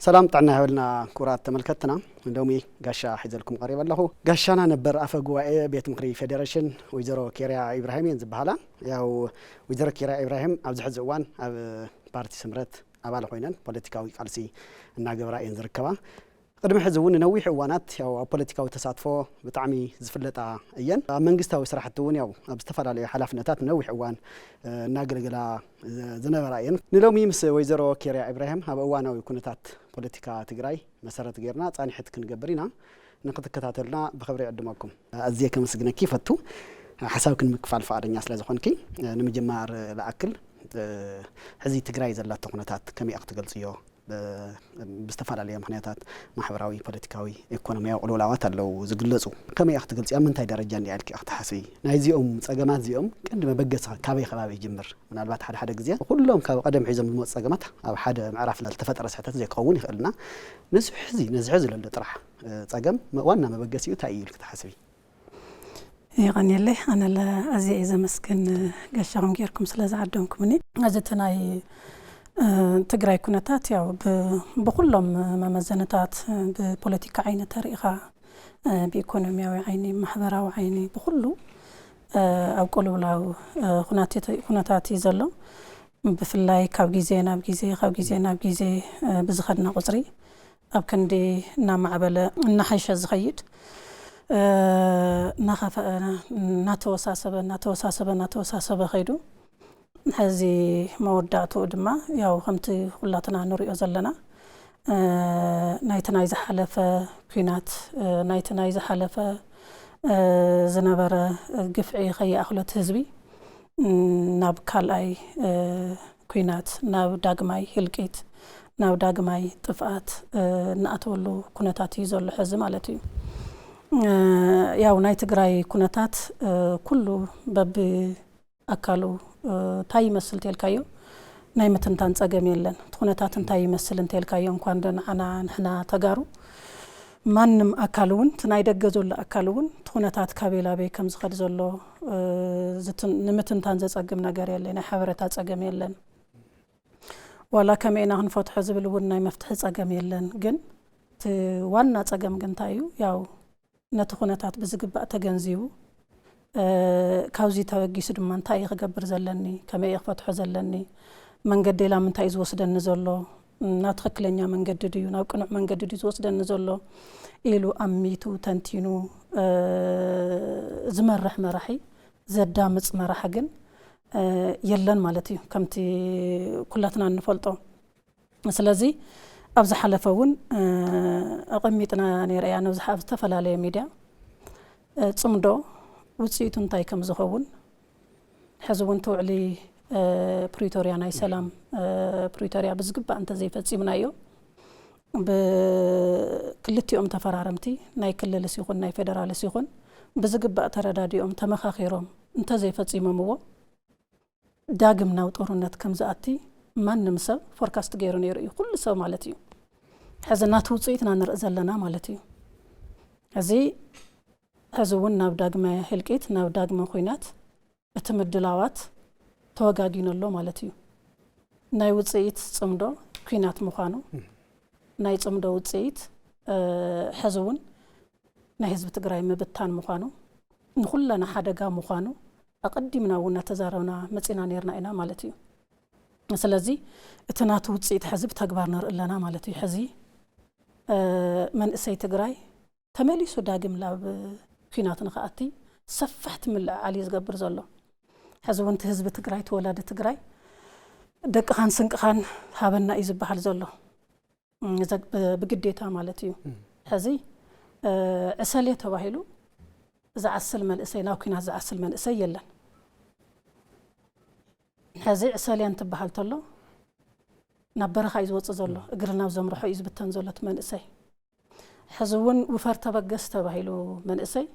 سلام طعنا هولنا كرات تملكتنا دومي غاشا حيزلكم قريب الله غاشانا نبر افغواي بيت مخري فيدريشن ويزرو كيريا ابراهيم ينزبحلا ياو ويزرو كيريا ابراهيم ابز حزوان اب بارتي سمرت ابال خوينن بوليتيكاوي قالسي እና ገብራ ينزركبا قدم حزون نوي حوانات ياو بوليتيكاوي تساتفو بطعمي زفلطا اين منغستاوي سراحتون ياو ابستفالالي حلافنتات نوي حوان ناغلغلا زنبراين نلومي مس ويزرو كيريا ابراهيم اب اواناوي كونتات بوليتيكا تግራይ መሰረት ገርና ጻንሕት ክንገብርና ንክትከታተልና بخبري ዕድማኩም አዝየ ከመስግነኪ ፈቱ حسابكن مكفال فادኛ ስለዝኾንኪ ንምጀማር ለአክል ሕዚ ትግራይ ዘላተ ኩነታት ከመይ አክትገልጽዮ بستفعل ምክንያታት ማህበራዊ ፖለቲካዊ ኢኮኖሚያዊ ቁልውላዋት አለው ዝግለጹ ከመይ አክትገልጽ ያምንታይ ደረጃ እንዲ ያልኪ አክትሐስቢ ናይዚኦም ጸገማት ዚኦም ቅድመ በገሳ ካበይ ከባቢ ጅምር ምናልባት ሓደ ግዜ ሁሉም ካብ ቀደም ሒዞም ዝመጽ ጸገማት ኣብ ሓደ ምዕራፍ ተፈጠረ ሰዓታት ዘይከውን ይኽእልና ነዚ ሕዚ ለለ ጥራሕ ጸገም ዋና መበገሲኡ ታይ ይልክ ተሐስቢ يغني له انا لا ازي اذا مسكن غشاهم غيركم ስለዛዓደምኩምኒ አዘተናይ تግራይ ኩነታት ያው በሁሉም መመዘነታት በፖለቲካ አይነ ታሪኻ በኢኮኖሚያዊ አይኒ ማህበራዊ አይኒ በሁሉ ኣብ ቆልውላው ኩነታት ይዘሎ ብፍላይ ካብ ጊዜ ናብ ጊዜ ብዝኸድና ቁጽሪ ኣብ ክንዲ እና ማዕበለ እና ሓይሸ ዝኸይድ ናተወሳሰበ ኸይዱ هذه مودعته دما ياو خمتي خلاتنا نريو زلنا نايتنا إذا حلفة كينات نايتنا إذا حلفة زنبرة قفعي خي أخلت هزبي ناب كالاي كينات ناب داقماي هلكيت ناب داقماي طفقات نأتولو كونتاتي زول حزم علتي ياو نايت قراي كونتات كله باب أكلو تاي مسل تلكايو ناي متنتان ጸገም የለን ተኩነታትን ታይ መስልን ተልካዮ እንኳን ደና ነና ተጋሩ ማንም አካሉን ትናይ ደገዞለ አካሉን ተኩነታት ካቤላቤ ከም ዝኸድ ዘሎ ንምትንታን ዘጸግም ነገር የለን ሓበረታ ጸገም የለን ወላ ከመይና ክንፈትሕ ዝብል እውን ናይ መፍትሕ ጸገም የለን ግን ዋና ጸገም ግን ታዩ ያው ነተኩነታት ብዝግባእ ተገንዚቡ ካውዚ ተወጊስ ድማ እንታይ ይገብር ዘለኒ ከመይ ይፈትሑ ዘለኒ መንገድ ሌላ ምንታይ ዝወስደን ዘሎ ናትክክለኛ መንገድ ድዩ ናብ ቅኑዕ መንገድ ድዩ ዝወስደን ዘሎ ኢሉ አሚቱ ተንቲኑ ዝመርሕ መራሒ ዘዳምጽ መራሒ ግን የለን ማለት እዩ ከምቲ ኩላትና እንፈልጦ ስለዚ ኣብዛ ሓለፈውን አቀሚጥና ነይርያ ነው ዝሓብ ተፈላለየ ሚድያ ጽምዶ ውጽኢቱ እንታይ ከም ዝኸውን ሕዝውን ተውዕሊ ፕሪቶሪያ ናይ ሰላም ፕሪቶሪያ ብዝግባእ እንተ ዘይፈጺምናዮ በክልቲኦም ተፈራረምቲ ናይ ክልል ሲኹን ናይ ፌደራል ሲኹን ብዝግባእ ተረዳዲኦም ተመኻኺሮም እንተ ዘይፈጺሞምዎ ዳግም ናው ጦርነት ከም ዝኣቲ ማንም ሰብ ፎርካስት ገይሩ ነይሩ እዩ ኩሉ ሰብ ማለት እዩ ሕዝናት ውጽኢትና ንርኢ ዘለና ማለት እዩ እዚ ሕዝውን ናብ ዳግመ ህልቂት ናብ ዳግመ ኹይናት እትምድላዋት ተወጋጊነሎ ማለት እዩ ናይ ውጽኢት ጽምዶ ኹይናት ምዃኑ ናይ ጽምዶ ውጽኢት ሕዝውን ናይ ህዝቢ ትግራይ ምብታን ምዃኑ ንኹለና ሓደጋ ምዃኑ አቀዲምና ወና ተዛረውና መጽና ነርና ኢና ማለት እዩ ስለዚ እትናት ውጽኢት ሕዝብ ተግባር ነርኢለና ማለት እዩ ሕዚ መንእሰይ ትግራይ ተመሊሱ ዳግም ላብ ኩናት ንኻኣቲ ሰፍሕት ምልዓል ይዝገብር ዘሎ ሕዝውን ህዝቢ ትግራይ ተወላደ ትግራይ ደቅኻን ስንቅኻን ሃበና እዩ ዝበሃል ዘሎ ብግዴታ ማለት እዩ ሕዚ ዕሰልየ ተባሂሉ ዝዓስል መንእሰይ ናብ ኩናት ዝዓስል መንእሰይ የለን ሕዚ ዕሰልየ እንትበሃል ተሎ ናብ በረኻ እዩ ዝወፅእ ዘሎ እግሪ ናብ ዘምርሖ እዩ ዝብተን ዘሎት መንእሰይ ሕዝውን ውፈር ተበገስ ተባሂሉ መንእሰይ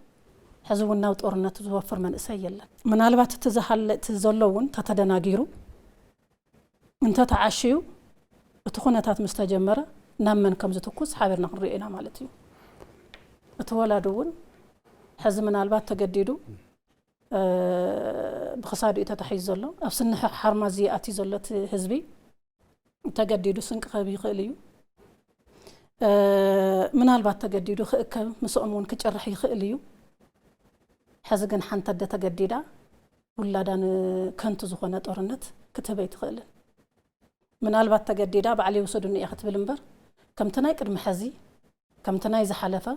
ሕዝውን ናብ ጦርነት ዝወፍር መንእሰይ የለን ምናልባት ተዘሓለት ዘለውን ተተደናጊሩ እንተ ተዓሽዩ እቲ ኩነታት ምስተጀመረ ናብ መን ከም ዝትኩስ ሓበርና ክንሪኢና ማለት እዩ እቲ ወላዱውን ሕዚ ምናልባት ተገዲዱ بخسادو يتتحيز زلو أفسنح حرمازي أتي زلت حزبي تجديدو سنك خبي خليو ምናልባት ተገዲዱ ክእከብ ምስኦምን ክጨርሕ ይኽእል እዩ ሕዚ ግን ሓንተ ደ ተገዲዳ ውላዳን ከንቱ ዝኾነ ጦርነት ክትበይ ትኽእል ምናልባት ተገዲዳ ባዕሊ ውሰዱን እያ ክትብል እምበር ከምቲ ናይ ቅድሚ ሕዚ ከምቲ ናይ ዝሓለፈ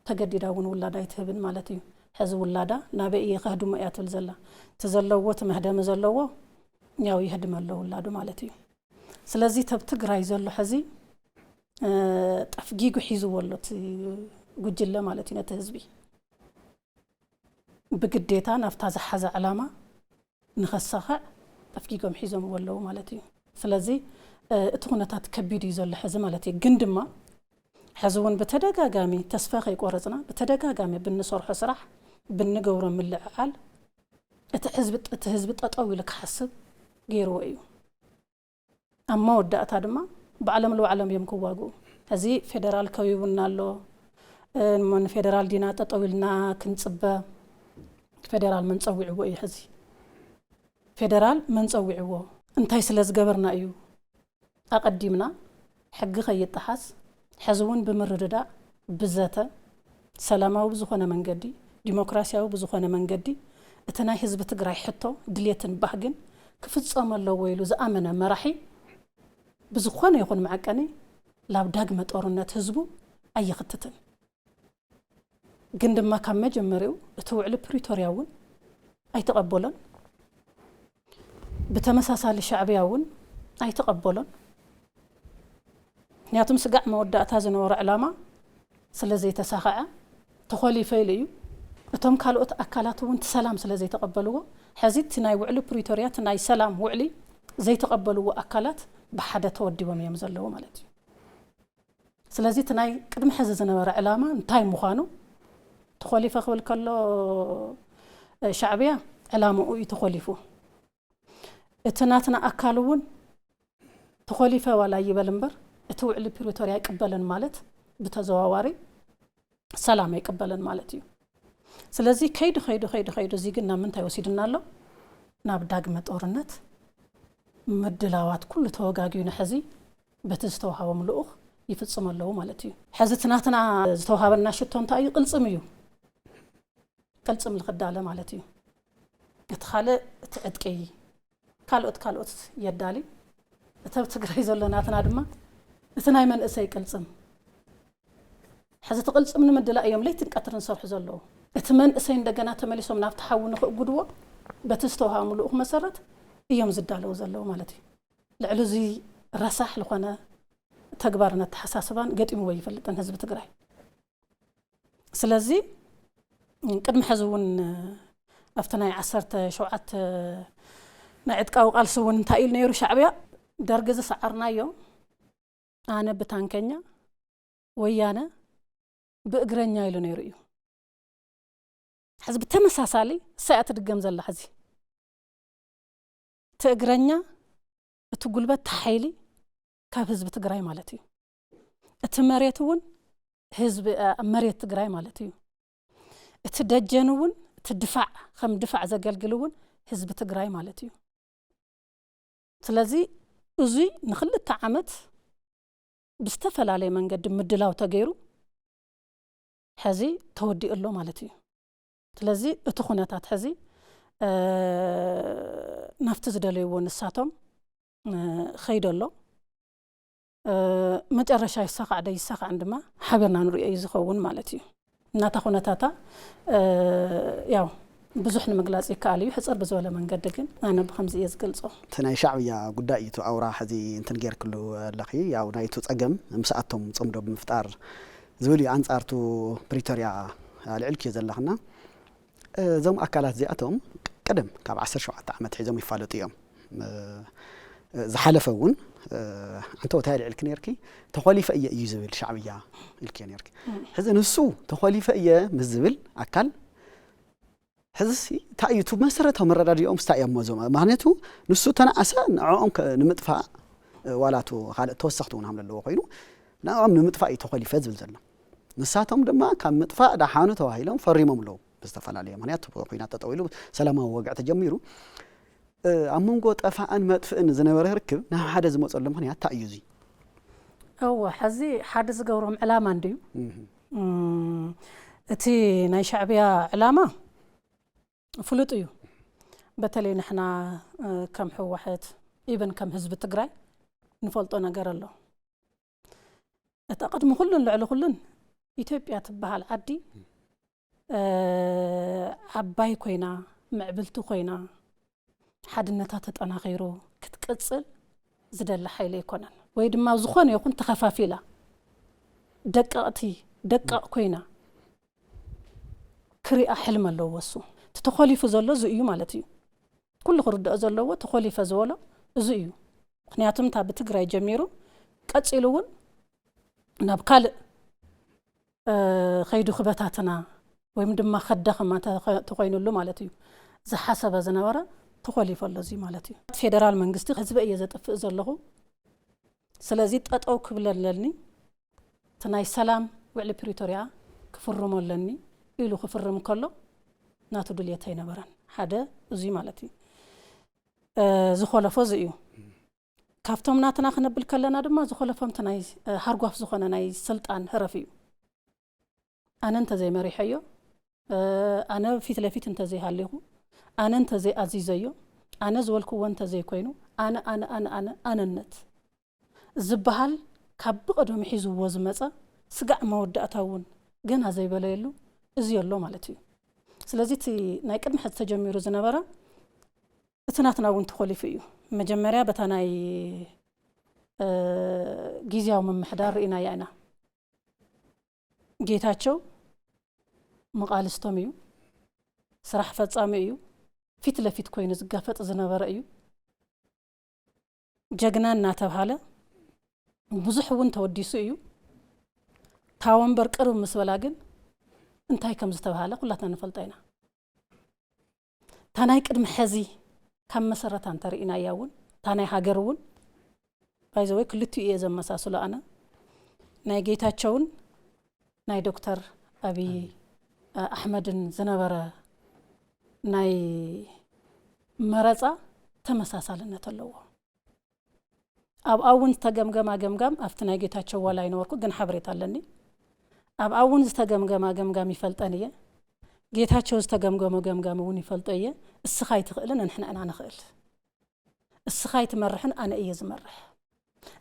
ተገዲዳ እውን ውላዳ ይትህብን ማለት እዩ ሕዚ ውላዳ ናበይ እየ ከህድሞ እያ ትብል ዘላ ተዘለዎ ትመህደም ዘለዎ ያው ይህድም ኣሎ ውላዱ ማለት እዩ ስለዚ ተብ ትግራይ ዘሎ ሕዚ ጠፍጊጉ ሒዝዎ ኣሎ ጉጅለ ማለት እዩ ነቲ ህዝቢ ብግዴታ ናፍታ ዝሓዘ ዕላማ ንኸሳኸዕ ጠፍጊጎም ሒዞም ወለው ማለት እዩ ስለዚ እቲ ኩነታት ከቢድ እዩ ዘሎ ሕዚ ማለት እዩ ግን ድማ ሕዚ እውን በተደጋጋሚ ተስፋ ከይቆረፅና በተደጋጋሚ ብንሰርሖ ስራሕ ብንገብሮ ምልዕዓል እቲ ህዝቢ ጠጠው ኢሉ ክሓስብ ገይርዎ እዩ ኣብ መወዳእታ ድማ ብዓለም ለዓለም እዮም ክዋግኡ ሕዚ ፌደራል ከቢቡና ኣሎ ምን ፌደራል ዲና ጠጠው ኢልና ክንፅበ ፌደራል መን ፀዊዕዎ እዩ ሕዚ ፌደራል መን ፀዊዕዎ እንታይ ስለ ዝገበርና እዩ ኣቀዲምና ሕጊ ከይጥሓስ ሕዚ እውን ብምርድዳእ ብዘተ ሰላማዊ ብዝኾነ መንገዲ ዲሞክራሲያዊ ብዝኾነ መንገዲ እቲ ናይ ህዝቢ ትግራይ ሕቶ ድልየትን ባህግን ክፍፀም ኣለዎ ኢሉ ዝኣመነ መራሒ ብዝኾነ ይኹን መዓቀኒ ላብ ዳግመ ጦርነት ህዝቡ ኣይኽትትን ግን ድማ ካብ መጀመሪያው እቲ ውዕሊ ፕሪቶሪያ እውን ኣይተቐበሎን ብተመሳሳሊ ሻዕብያ እውን ኣይተቐበሎን ምክንያቱም ስጋዕ መወዳእታ ዝነበረ ዕላማ ስለዘይተሳኸዐ ተኸሊፈ ኢሉ እዩ እቶም ካልኦት ኣካላት እውን ሰላም ስለዘይተቐበልዎ ሕዚ እቲ ናይ ውዕሊ ፕሪቶሪያ እቲ ናይ ሰላም ውዕሊ ዘይተቐበልዎ ኣካላት ብሓደ ተወዲቦም እዮም ዘለዉ ማለት እዩ ስለዚ እቲ ናይ ቅድሚ ሕዚ ዝነበረ ዕላማ እንታይ ምዃኑ ተኸሊፈ ክብል ከሎ ሻዕብያ ዕላምኡ እዩ ተኸሊፉ እቲ ናትና ኣካል እውን ተኸሊፈ ዋላ ይበል እምበር እቲ ውዕሊ ፕሪቶሪያ ይቅበለን ማለት ብተዘዋዋሪ ሰላም ይቅበለን ማለት እዩ ስለዚ ከይዱ እዚ ግን ናብ ምንታይ ወሲድና ኣሎ ናብ ዳግመ ጦርነት ምድላዋት ኩሉ ተወጋጊዩ ንሕዚ በቲ ዝተዋሃቦም ልኡኽ ይፍጽም ኣለዎ ማለት እዩ ሕዚ ትናትና ዝተዋሃበና ሽቶ እንታይ እዩ ቅልጽም እዩ ቅልጽም ልኽዳለ ማለት እዩ እቲ ካልእ እቲ ዕጥቂ ካልኦት የዳሊ እቲ ትግራይ ዘለናትና ድማ እቲ ናይ መንእሰይ ቅልጽም ሕዚ ትቅልጽም ንምድላ እዮም ለይትን ቀትርን ሰርሑ ዘለዉ እቲ መንእሰይ እንደገና ተመሊሶም ናብ ተሓው ንኽእጉድዎ በቲ ዝተዋሃቦም ልኡኽ መሰረት እዮም ዝዳለው ዘለዉ ማለት እዩ ልዕሊ እዚ ረሳሕ ዝኾነ ተግባርን ኣተሓሳስባን ገጢምዎ ይፈልጥን ህዝቢ ትግራይ ስለዚ ቅድሚ ሕዚ እውን ኣብቲ ናይ 17 ናይ ዕጥቃዊ ቃልሲ እውን እንታይ ኢሉ ነይሩ ሻዕብያ ደርጊ ዝሰዓርናዮ ኣነ ብታንከኛ ወያነ ብእግረኛ ኢሉ ነይሩ እዩ ሕዚ ብተመሳሳሊ ሳያ ትድገም ዘላ ሕዚ ትእግረኛ እቲ ጉልበት ተሓይሊ ካብ ህዝቢ ትግራይ ማለት እዩ እቲ መሬት እውን ህዝቢ መሬት ትግራይ ማለት እዩ እቲ ደጀን እውን እቲ ድፋዕ ከም ድፋዕ ዘገልግል እውን ህዝቢ ትግራይ ማለት እዩ ስለዚ እዚ ንኽልተ ዓመት ብዝተፈላለየ መንገዲ ምድላው ተገይሩ ሕዚ ተወዲኡ ኣሎ ማለት እዩ ስለዚ እቲ ኩነታት ሕዚ ናፍቲ ዝደለይዎ ንሳቶም ኸይዶ ኣሎ መጨረሻ ይሳኻዕ ድማ ሓቢርና ንሪኦ እዩ ዝኸውን ማለት እዩ እናታ ኩነታታ ያው ብዙሕ ንምግላጽ ይከኣል እዩ ሕፅር ብዝበለ መንገዲ ግን ኣነ ብከምዚ እየ ዝገልጾ እቲ ናይ ሻዕብያ ጉዳይ እዩ ኣውራ ሕዚ እንትን ጌርክሉ ኣለኺ ያው ናይቱ ፀገም ምስኣቶም ፅምዶ ብምፍጣር ዝብል እዩ ኣንጻርቱ ፕሪቶሪያ ልዕልክዮ ዘለኽና እዞም ኣካላት እዚኣቶም ቀደም ካብ 17 ዓመት ሒዞም ይፋለጡ እዮም ዝሓለፈ እውን አንተ ወታይ ልዕልክ ነርኪ ተኸሊፈ እየ እዩ ዝብል ሻዕብያ ልክ ነርኪ ሕዚ ንሱ ተኸሊፈ እየ ምስ ዝብል ኣካል ሕዚ ታይቱ መሰረታዊ መረዳድኦም ስታዮም መዞም ማግነቱ ንሱ ተናኣሰ ንዕኦም ንምጥፋእ ዋላቱ ካልእ ተወሰኽቲ እውን ሃምለለዎ ኮይኑ ንዕኦም ንምጥፋእ እዩ ተኸሊፈ ዝብል ዘሎ ንሳቶም ድማ ካብ ምጥፋእ ዳሓኑ ተባሂሎም ፈሪሞም ኣለዉ ብዝተፈላለየ ምክንያት ኩናት ጠጠው ኢሉ ሰላማዊ ወግዕ ተጀሚሩ ኣብ መንጎ ጠፋእን መጥፍእን ዝነበረ ርክብ ናብ ሓደ ዝመፀሉ ምክንያት እንታይ እዩ እዚ هو حزي حادث قورهم علامة عندي اتي ناي شعبية علامة فلوطيو بتلي نحنا كم حوحت إبن كم حزب تقراي نفلطو نجار الله أتقدم كلن لعلو كلن إثيوبيا تبهال عدي عباي كوينا معبلتو كوينا حدنتا تطنا غيرو كتقصل زدل حيلي يكونن ويد ما زخون يكون تخفافيلا دقق كوينا كريا حلم الله وسو تتخالف زلو زيو مالتي كل خرد زلو تخالف زولا زيو ምክንያቱም ታ በትግራይ ጀሚሩ ቀጽሉውን ናብ ካልእ ኸይዱ ክበታትና ወይም ድማ ኸዳኸማ ተኾይኑሉ ማለት እዩ ዝሓሰበ ዝነበረ ተኾሊፈሎ እዚ ማለት እዩ ፌደራል መንግስቲ ህዝቢ እየ ዘጥፍእ ዘለኹ ስለዚ ጠጠው ክብለለኒ ተናይ ሰላም ውዕሊ ፕሪቶሪያ ክፍርመለኒ ኢሉ ክፍርም ከሎ ናቱ ድልየት ኣይነበረን ሓደ እዚ ማለት እዩ ዝኾለፎ እዚ እዩ ካፍቶም ናትና ክነብል ከለና ድማ ዝኾለፎም ተናይ ሃርጓፍ ዝኾነ ናይ ስልጣን ህረፍዩ ኣነ እንተ ዘይመሪሐዮ ኣነ ፊት ለፊት እንተ ዘይሃለኹ ኣነ እንተ ዘይኣዚዘዮ ኣነ ዝበልክዎ እንተ ዘይኮይኑ ኣነነት ዝበሃል ካብ ብቐደም ሒዝዎ ዝመፀ ስጋዕ መወዳእታ እውን ገና ዘይበለየሉ እዚ ኣሎ ማለት እዩ ስለዚ እቲ ናይ ቅድሚ ሕዚ ተጀሚሩ ዝነበረ እቲ ናትና እውን ተኾሊፉ እዩ መጀመሪያ በታናይ ጊዜያዊ መምሕዳር ኢና ያና ጌታቸው መቃልስቶም እዩ ስራሕ ፈጻሚ እዩ ፊት ለፊት ኮይኑ ዝጋፈጥ ዝነበረ እዩ ጀግና እናተባሃለ ብዙሕ እውን ተወዲሱ እዩ ታወንበር ቅርብ ምስ በላ ግን እንታይ ከም ዝተባሃለ ኩላትና ንፈልጣ ኢና ታናይ ቅድሚ ሕዚ كم مسرت عن طريقنا ياون تاني هاجرون بايزوي كلتي إيه زم مساسلو أنا ناي جيتا تشون ناي دكتور أبي أحمد زنبرة ناي مرزا تمساسلنا تلوه أب أون تجمع أفتنا جيتا تشوا ولا ينوركو جن حبرت علني أب أون تجمع يفلتانية جيتا تشوز تجمع ونفلتانية السخاي تقلنا نحن أنا نخل السخاي تمرحن أنا إيه زمرح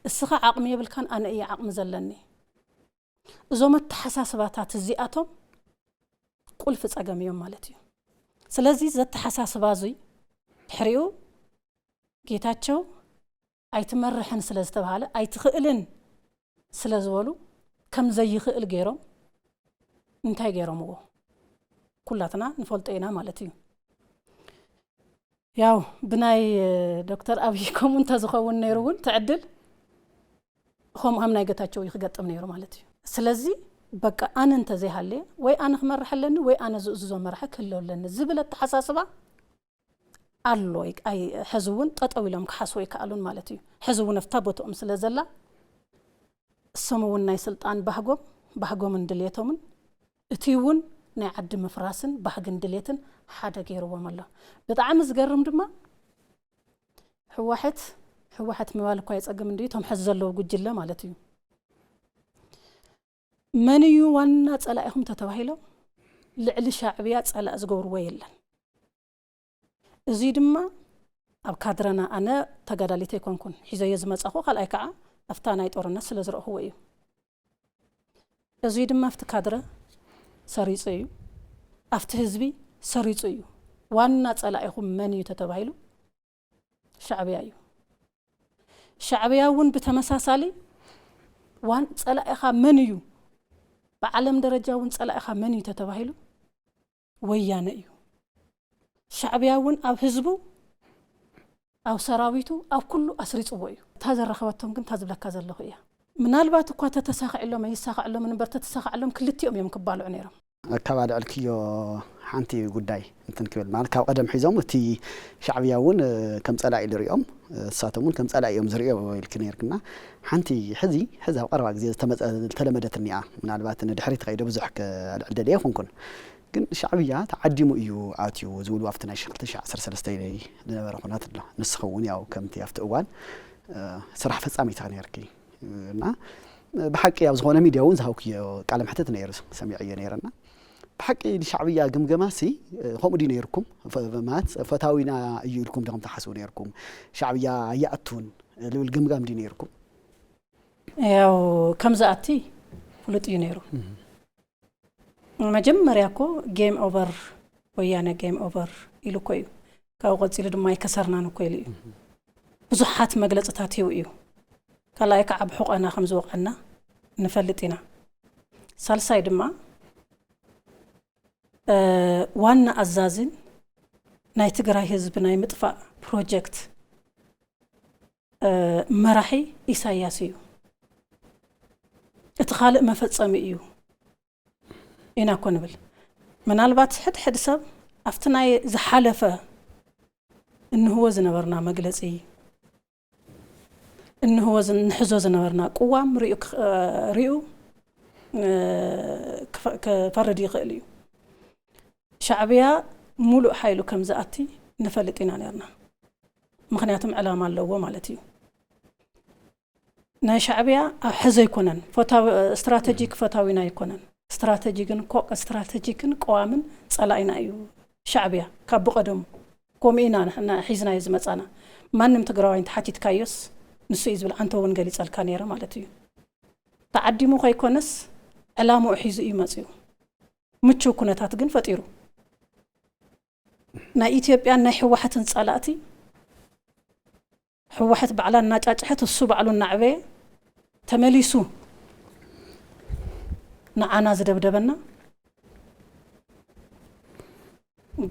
السخا عقمية بالكان أنا إيه عقم زلني زومت حساسباتات الزياتهم قول في أجمع يوم مالتي سلزي زت حساس بازي حريو جيتاتشو أي تمرحن سلز تبعله أي تخلن سلز ولو كم زي خل جيرم انتهي جيرم هو كلاتنا نفلتينا مالتي ያው ብናይ ዶክተር አብይ ኮሙንታ ዝኸውን ነይሩን ተዕድል ሆም አምናይ ገታቸው ይገጠም ነይሩ ማለት እዩ ስለዚ በቃ አነ እንተ ዘይሃለ ወይ አነ ክመርሐለኒ ወይ አነ ዝእዝዞ መርሐ ክለውለኒ ዝብለ ተሐሳስባ አሎ አይ ሕዝውን ጠጠው ኢሎም ክሓስው ይከኣሉን ማለት እዩ ሕዝውን ፍታ ቦቶም ስለዘላ ሰሙውን ናይ ስልጣን ባህጎም እንድልየቶምን እቲውን ናይ ዓዲ መፍራስን ባህግን ድልየትን ሓደ ገይርዎም ኣሎ በጣም ዝገርም ድማ ሕዋሕት ምባል እኳ ይጸግም እንዴ ቶም ሕዝ ዘለው ጉጅለ ማለት እዩ መንዩ ዋና ጸላኢኹም ተተባሂሎም ልዕሊ ሻዕብያ ጸላእ ዝገብርዎ የለን እዚ ድማ ኣብ ካድረና ኣነ ተጋዳሊት ኣይኮንኩን ሒዘየ ዝመጻኹ ካልኣይ ከዓ ኣፍታ ናይ ጦርነት ስለ ዝረእኽዎ እዩ እዚ ድማ ኣፍቲ ካድረ ሰሪጽ እዩ ኣፍቲ ህዝቢ ሰሪጽ እዩ ዋና ጸላኢኹም መን እዩ ተተባሂሉ ሻዕብያ እዩ ሻዕብያ እውን ብተመሳሳሊ ዋን ጸላኢኻ መን እዩ በዓለም ደረጃ እውን ጸላኢኻ መን እዩ ተተባሂሉ ወያነ እዩ ሻዕብያ እውን ኣብ ህዝቡ ኣብ ሰራዊቱ ኣብ ኩሉ ኣስሪጽዎ እዩ ታዘረኸበቶም ግን ታዝብለካ ዘለኹ እያ ምናልባት እኳ ተተሳኺዕሎም ኣይሳኺዕሎም ምንበር ተተሳኺዕሎም ክልቲኦም እዮም ክባልዑ ነይሮም ከባድ አልክዮ ሓንቲ ጉዳይ እንትን ክብል ማለት ካብ ቀደም ሒዞም እቲ ሻዕብያ እውን ከም ጸላኢ ልሪኦም እሳቶም ከም ጸላኢ እዮም ዝሪኦ ኢልክ ነርክና ሓንቲ ሕዚ ኣብ ቀረባ ግዜ ተለመደትኒያ ምናልባት ንድሕሪት ከይደ ብዙሕ ከልዕልደል ይኹንኩን ግን ሻዕብያ ተዓዲሙ እዩ ኣትዩ ዝብሉ ኣብቲ ናይ 2013 ዝነበረ ኩናት ኣሎ ንስኸውን ያው ከምቲ ኣብቲ እዋን ስራሕ ፈጻሚታ ነርኪ እና بحق يا زخونه ميدياون زهوكي قال محتت نير سميعيه نيرنا بحق الشعبيه جمجماسي هم دي نيركم فمات فتاوينا يلكم دغم تحسوا نيركم شعبيه ياتون الجمجام دي نيركم ያው ከም ዝኣቲ ፍሉጥ እዩ ነይሩ መጀመርያ እኮ ጌም ኦቨር ወያነ ጌም ኦቨር ኢሉ እኮ እዩ ካብ ቆፂሉ ድማ ይከሰርናን እኮ ኢሉ እዩ ብዙሓት መግለጽታት እዩ ካልኣይ ከዓብ ሕቆና ከም ዝወቀና ንፈልጥ ኢና ሳልሳይ ድማ ዋና ኣዛዝን ናይ ትግራይ ህዝብ ናይ ምጥፋእ ፕሮጀክት መራሒ ኢሳያስ እዩ اتخالق مفصمي እዩ ኢና ኮንብል ምናልባት ሕድ ሰብ አፍትናይ ዝሓለፈ እንሆ ዝነበርና መግለጺ እንሆ ዝንሕዞ ዝነበርና ቁዋም ሪኡ ከፈረድ ይኽእል እዩ ሻዕብያ ሙሉእ ኃይሉ ከም ዝኣቲ ንፈልጥ ኢና ነርና ምክንያቱም ዕላማ ኣለዎ ማለት እዩ ናይ ሻዕብያ ሕዘ ይኮነን ፎታው ስትራቴጂክ ፎታዊና ይኮነን ስትራቴጂክን ቆዋምን ጸላይና እዩ ሻዕብያ ካብ በቀደም ኮሚና ንሕና ሒዝና ይዝመጻና ማንም ትግራዋይ ተሓቲት ካዮስ ንሱ ይዝብል አንተ ወንገሊ ጸልካ ነይረ ማለት እዩ ተዓዲሙ ከይኮነስ ዕላማው ሒዙ ይመጽዩ ምቹ ኩነታት ግን ፈጢሩ ናይ ኢትዮጵያ ናይ ሕወሓትን ጸላእቲ ሕወሓት ባዕላ እናጫጭሐት እሱ ባዕሉ እናዕበየ ተመሊሱ ንዓና ዝደብደበና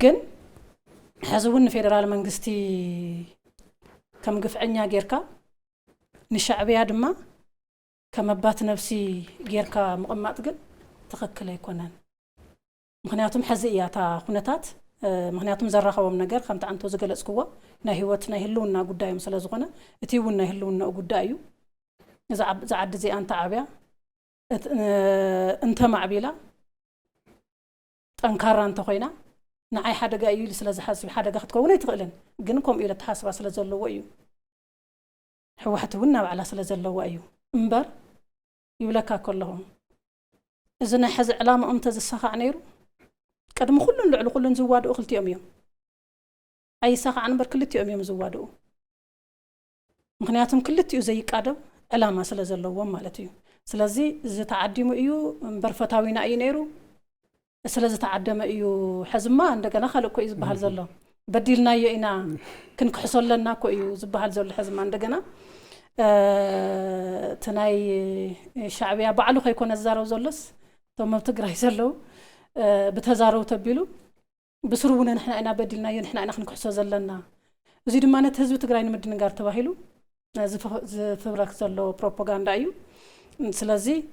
ግን ሕዝቡን ፌደራል መንግስቲ ከም ግፍዕኛ ጌርካ ንሻዕብያ ድማ ከመባት ነፍሲ ጌርካ መቀማጥ ግን ተኸክለ ይኮነን ምክንያቱም ሕዚ እያታ ኩነታት ምክንያቱም ዘራኸቦም ነገር ከምታ አንተ ዝገለጽክዎ ናይ ህይወት ናይ ህልውና ጉዳይም ስለዝኾነ እቲ እውን ናይ ህልውና ጉዳይ እዩ ዝዓዲ ዚ አንተ ዓብያ እንተ ማዕቢላ ጠንካራ እንተ ኮይና ንዓይ ሓደጋ እዩ ስለዝሓስብ ሓደጋ ክትከውን ኣይትኽእልን ግን ከም ኢለ ተሓስባ ስለዘለዎ እዩ ሕወሓት እውን ናብዓላ ስለዘለዎ እዩ እምበር ይብለካ ከለሁም እዚ ናይ ሕዚ ዕላማኦም ተዝሰኻዕ ነይሩ ቀድሞ ኩሉን ልዕሉ ኩሉን ዝዋድኡ ክልቲኦም እዮም ኣይሰኻዕ እምበር ክልቲኦም እዮም ዝዋድኡ ምክንያቱም ክልቲኡ ዘይቃደም ዕላማ ስለዘለዎም ማለት እዩ ስለዚ ዝተዓዲሙ እዩ እምበር ፈታዊና እዩ ነይሩ ስለዚ ተዓደመ እዩ ሕዝማ እንደገና ካልእ እኮ እዩ ዝበሃል ዘሎ በዲልናዮ ኢና ክንክሕሰለና እኮ እዩ ዝበሃል ዘሎ ሕዝማ እንደገና ተናይ ሻዕብያ ባዕሉ ከይኮነ ዝዛረብ ዘሎስ ቶም ኣብ ትግራይ ዘለው بتزارو تبيلو بسرونا نحن أنا بدلنا نحن أنا خنكحس زلنا زيد ما نتهزب تقرأين مدن نجار تباهيلو زفبرك زلوا بروباغندا أيو سلازي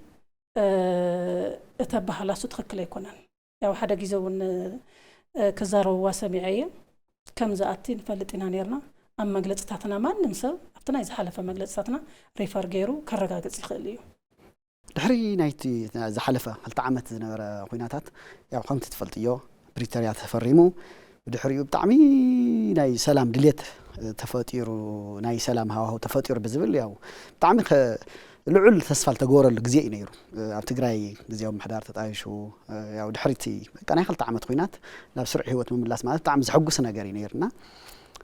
اتبه على صوت خكلة يكونن يا واحد جيزون كزارو واسمعية كم زاتين فلتنا نيرنا أما مجلس تاتنا ما ننسى أفتنا إذا حلف مجلس تاتنا ريفار جيرو كرجع جزء خليه دحري نايتي زحلفه هل تعمت زنبر خويناتات يا قمت تفلطيو بريتوريا تفريمو بدحريو بطعمي ناي سلام دليت تفاطيرو ناي سلام هاو تفاطير بزبل ياو بطعمي لعل تسفل تغورل غزي نيرو اب تግራይ غزيو محدار تطايشو ياو دحريتي كان يخل تعمت خوينات لا بسرع هيوت مملاس معنات طعم زحغس نغير نيرنا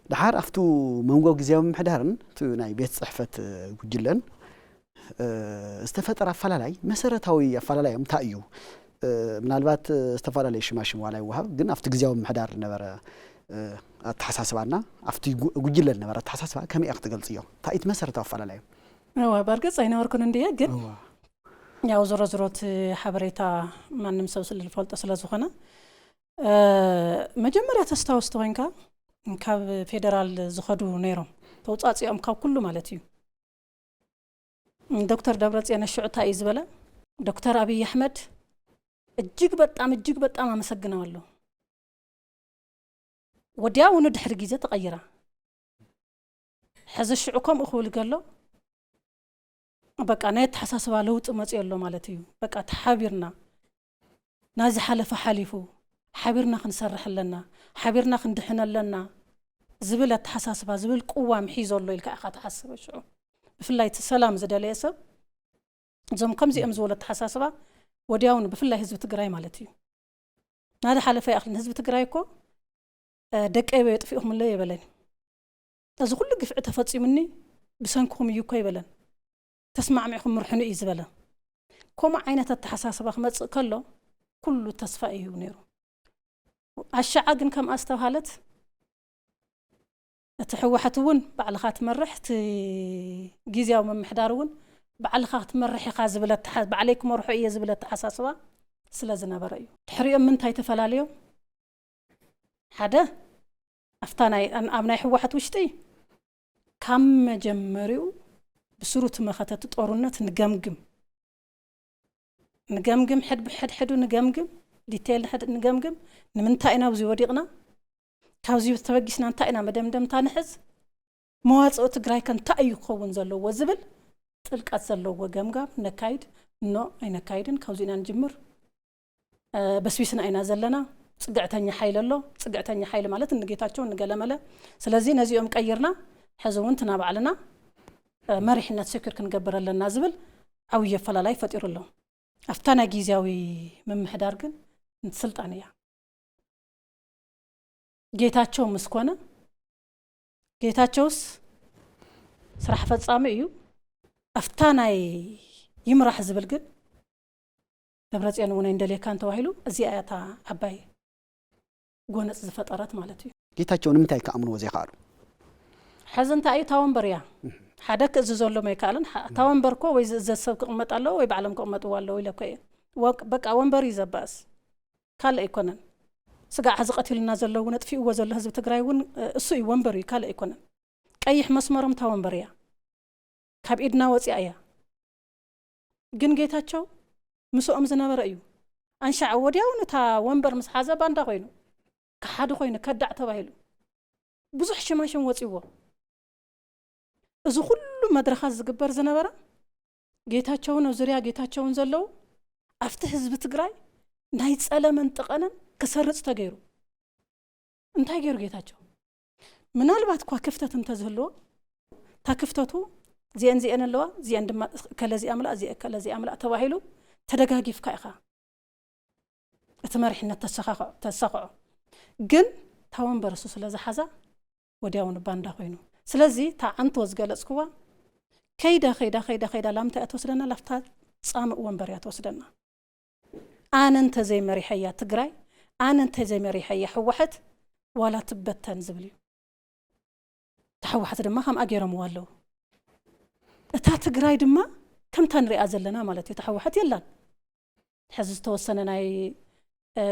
دحار افتو منغو غزيو محدارن تو ناي بيت صحفت غجلن استفطر افلالاي مسرتاوي افلالاي امتايو ምናልባት استفلالاي ሽማሽም ዋላይ ወሃብ ግን አፍት ግዜው محدار ነበረ አተሐሳስባና አፍት ጉጅለን ነበረ አተሐሳስባ ከመይ አክት ገልጽዮ ታይት መስረታው አፈላላይ ነው በርግጥ አይነወርኩን እንዴ ግን ያው ዞሮት ሐበሬታ ማንም ሰው ስለልፈልጥ ስለዝኾነ መጀመሪያ ተስተዋውስተ ወንካ ካብ ፌደራል ዝኸዱ ነይሮም ተውጻጽኦም ካብ ኩሉ ማለት እዩ دكتور دبرጽዮን ሽዑታ ይዝበለ دكتور አብይ አህመድ እጅግ በጣም አመሰግናለሁ ወዲያውኑ ድሕሪ ጊዜ ተቀይራ ሕዚ ሽዑኩም እኹል ገሎ በቃ ናይ ተሐሳስባ ለውጥ መጽየሎ ማለት እዩ በቃ ተሓቢርና ናዚ ሓለፈ ሓሊፉ ሓቢርና ክንሰርሕለና ሓቢርና ክንድሕነለና ዝብል ተሐሳስባ ዝብል ቁዋም ሒዞሎ ኢልካ አኻ ተሐስበ ሽዑ بفلايت السلام زدالي سب زم كم زي أمزولة حساسبة ودياون بفلا حزب تجراي مالتي هذا حالة في آخر حزب تجرايكو دك أي بيت فيهم اللي يبلن إذا كل قفعة تفتي مني بسانكم يوكا يبلن تسمع معكم مرحنو إيزبلا كم عينة التحساسبة خمس كله تصفى يونيرو الشعاقن كم أستوهالت تحوحتون بعلخات مرحت جيزيا ومن محدارون بعلخات مرحي خازبلت بعليكم روحوا إيه زبلت حساسبة سلازنا برأيو تحريم من تاي تفلاليو حدا أفتاناي أن أبناي حوحت وشتي كم جمريو بسروت ما خطت تطورنت نجمجم حد بحد حدو نجمجم ديتيل حد نجمجم نمنتاينا وزي وديقنا كاوزي تبقيسنا انتاينا مدمدم تانحز مواصو تግራይ كان تايو خون زلو وزبل ጥልቀት ዘለዎ ገምጋም ነካይድ ኖ አይነካይድን ካውዚና እንጅምር በስዊስና አይና ዘለና ጽግዕተኛ ኃይል አሎ ጽግዕተኛ ኃይል ማለት እንጌታቸው እንገለመለ ስለዚህ ነዚኦም ቀይርና ሕዝውን ተናባዕልና መሪሕነት ሰክር ክንገብረለና ዝብል አውየ ፈላላይ ፈጢሩሎ አፍታና ጊዜያዊ መምሕዳር ግን ስልጣን ያ ጌታቸው መስኮነ ጌታቸውስ ስራሕ ፈጻሚ እዩ አፍታናይ ይምራሕ ዝብል ግን ደብረጽዮን ወነ እንደሌካን ተዋሂሉ እዚ አያታ አባይ ጎነጽ ዝፈጠራት ማለት እዩ ጌታቸው ንምንታይ ከአምኑ ወዘይ ኻሉ حزنت أي تاونبريا حدك زولو ميكالن تاونبركو ወይ ዘሰብ ከመጣለው ወይ ባለም ከመጣለው ወይ ለከየ በቃ ወንበር ይዘባስ ካለ ኢኮኖን ስጋ አዝቀትልና ዘለው ነጥፊው ወዘለ ህዝብ ትግራይ ወን እሱ ይወንበር ካለ ኢኮኖን ቀይሕ መስመርም ታወንበሪያ ካብኢድና ወጽያያ ግን ጌታቸው ምስኦም ዝነበረ እዩ አንሻዕ ወዲያውኑ ታ ወንበር ምስ ሓዘ ባንዳ ኮይኑ ከሓደ ኮይኑ ከዳዕ ተባሂሉ ብዙሕ ሽማሽም ወጽይዎ እዚ ሁሉ መድረኻት ዝግበር ዝነበረ ጌታቸውን ዙሪያ ጌታቸውን ዘለው አፍተ ህዝብ ትግራይ ናይ ጸለመን ጥቀነን ከሰርጽ ተገይሩ እንታይ ገይሩ ጌታቸው ምናልባት ኳ ክፍተት እንተዝህልዎ ታ ክፍተቱ ዚአን ኣለዋ ዚአን ድማ ከለዚ አምላ ዚ ከለዚ አምላ ተባሂሉ ተደጋጊፍካ ኢኻ እቲ መሪሕነት ተሰኻኸ ግን ታወንበርሱ ስለዝሓዛ ወዲያውኑ ባንዳ ኮይኑ ስለዚህ ታ አንተ ወዝገለጽኩዋ ከይዳ ላምታ ተወስደና ላፍታ ጻም ወንበር ያተወስደና አንንተ ዘይ መሪሕያ ትግራይ አንንተ ዘይ መሪሕያ ሕወሓት ዋላ ትበተን ዝብል ተሕወሓት ድማ ከም አገረሙ ዋለው እታ ትግራይ ድማ ከም ተንሪኣ ዘለና ማለት እዩ ተሕወሓት የላን ሕዝ ተወሰነ ናይ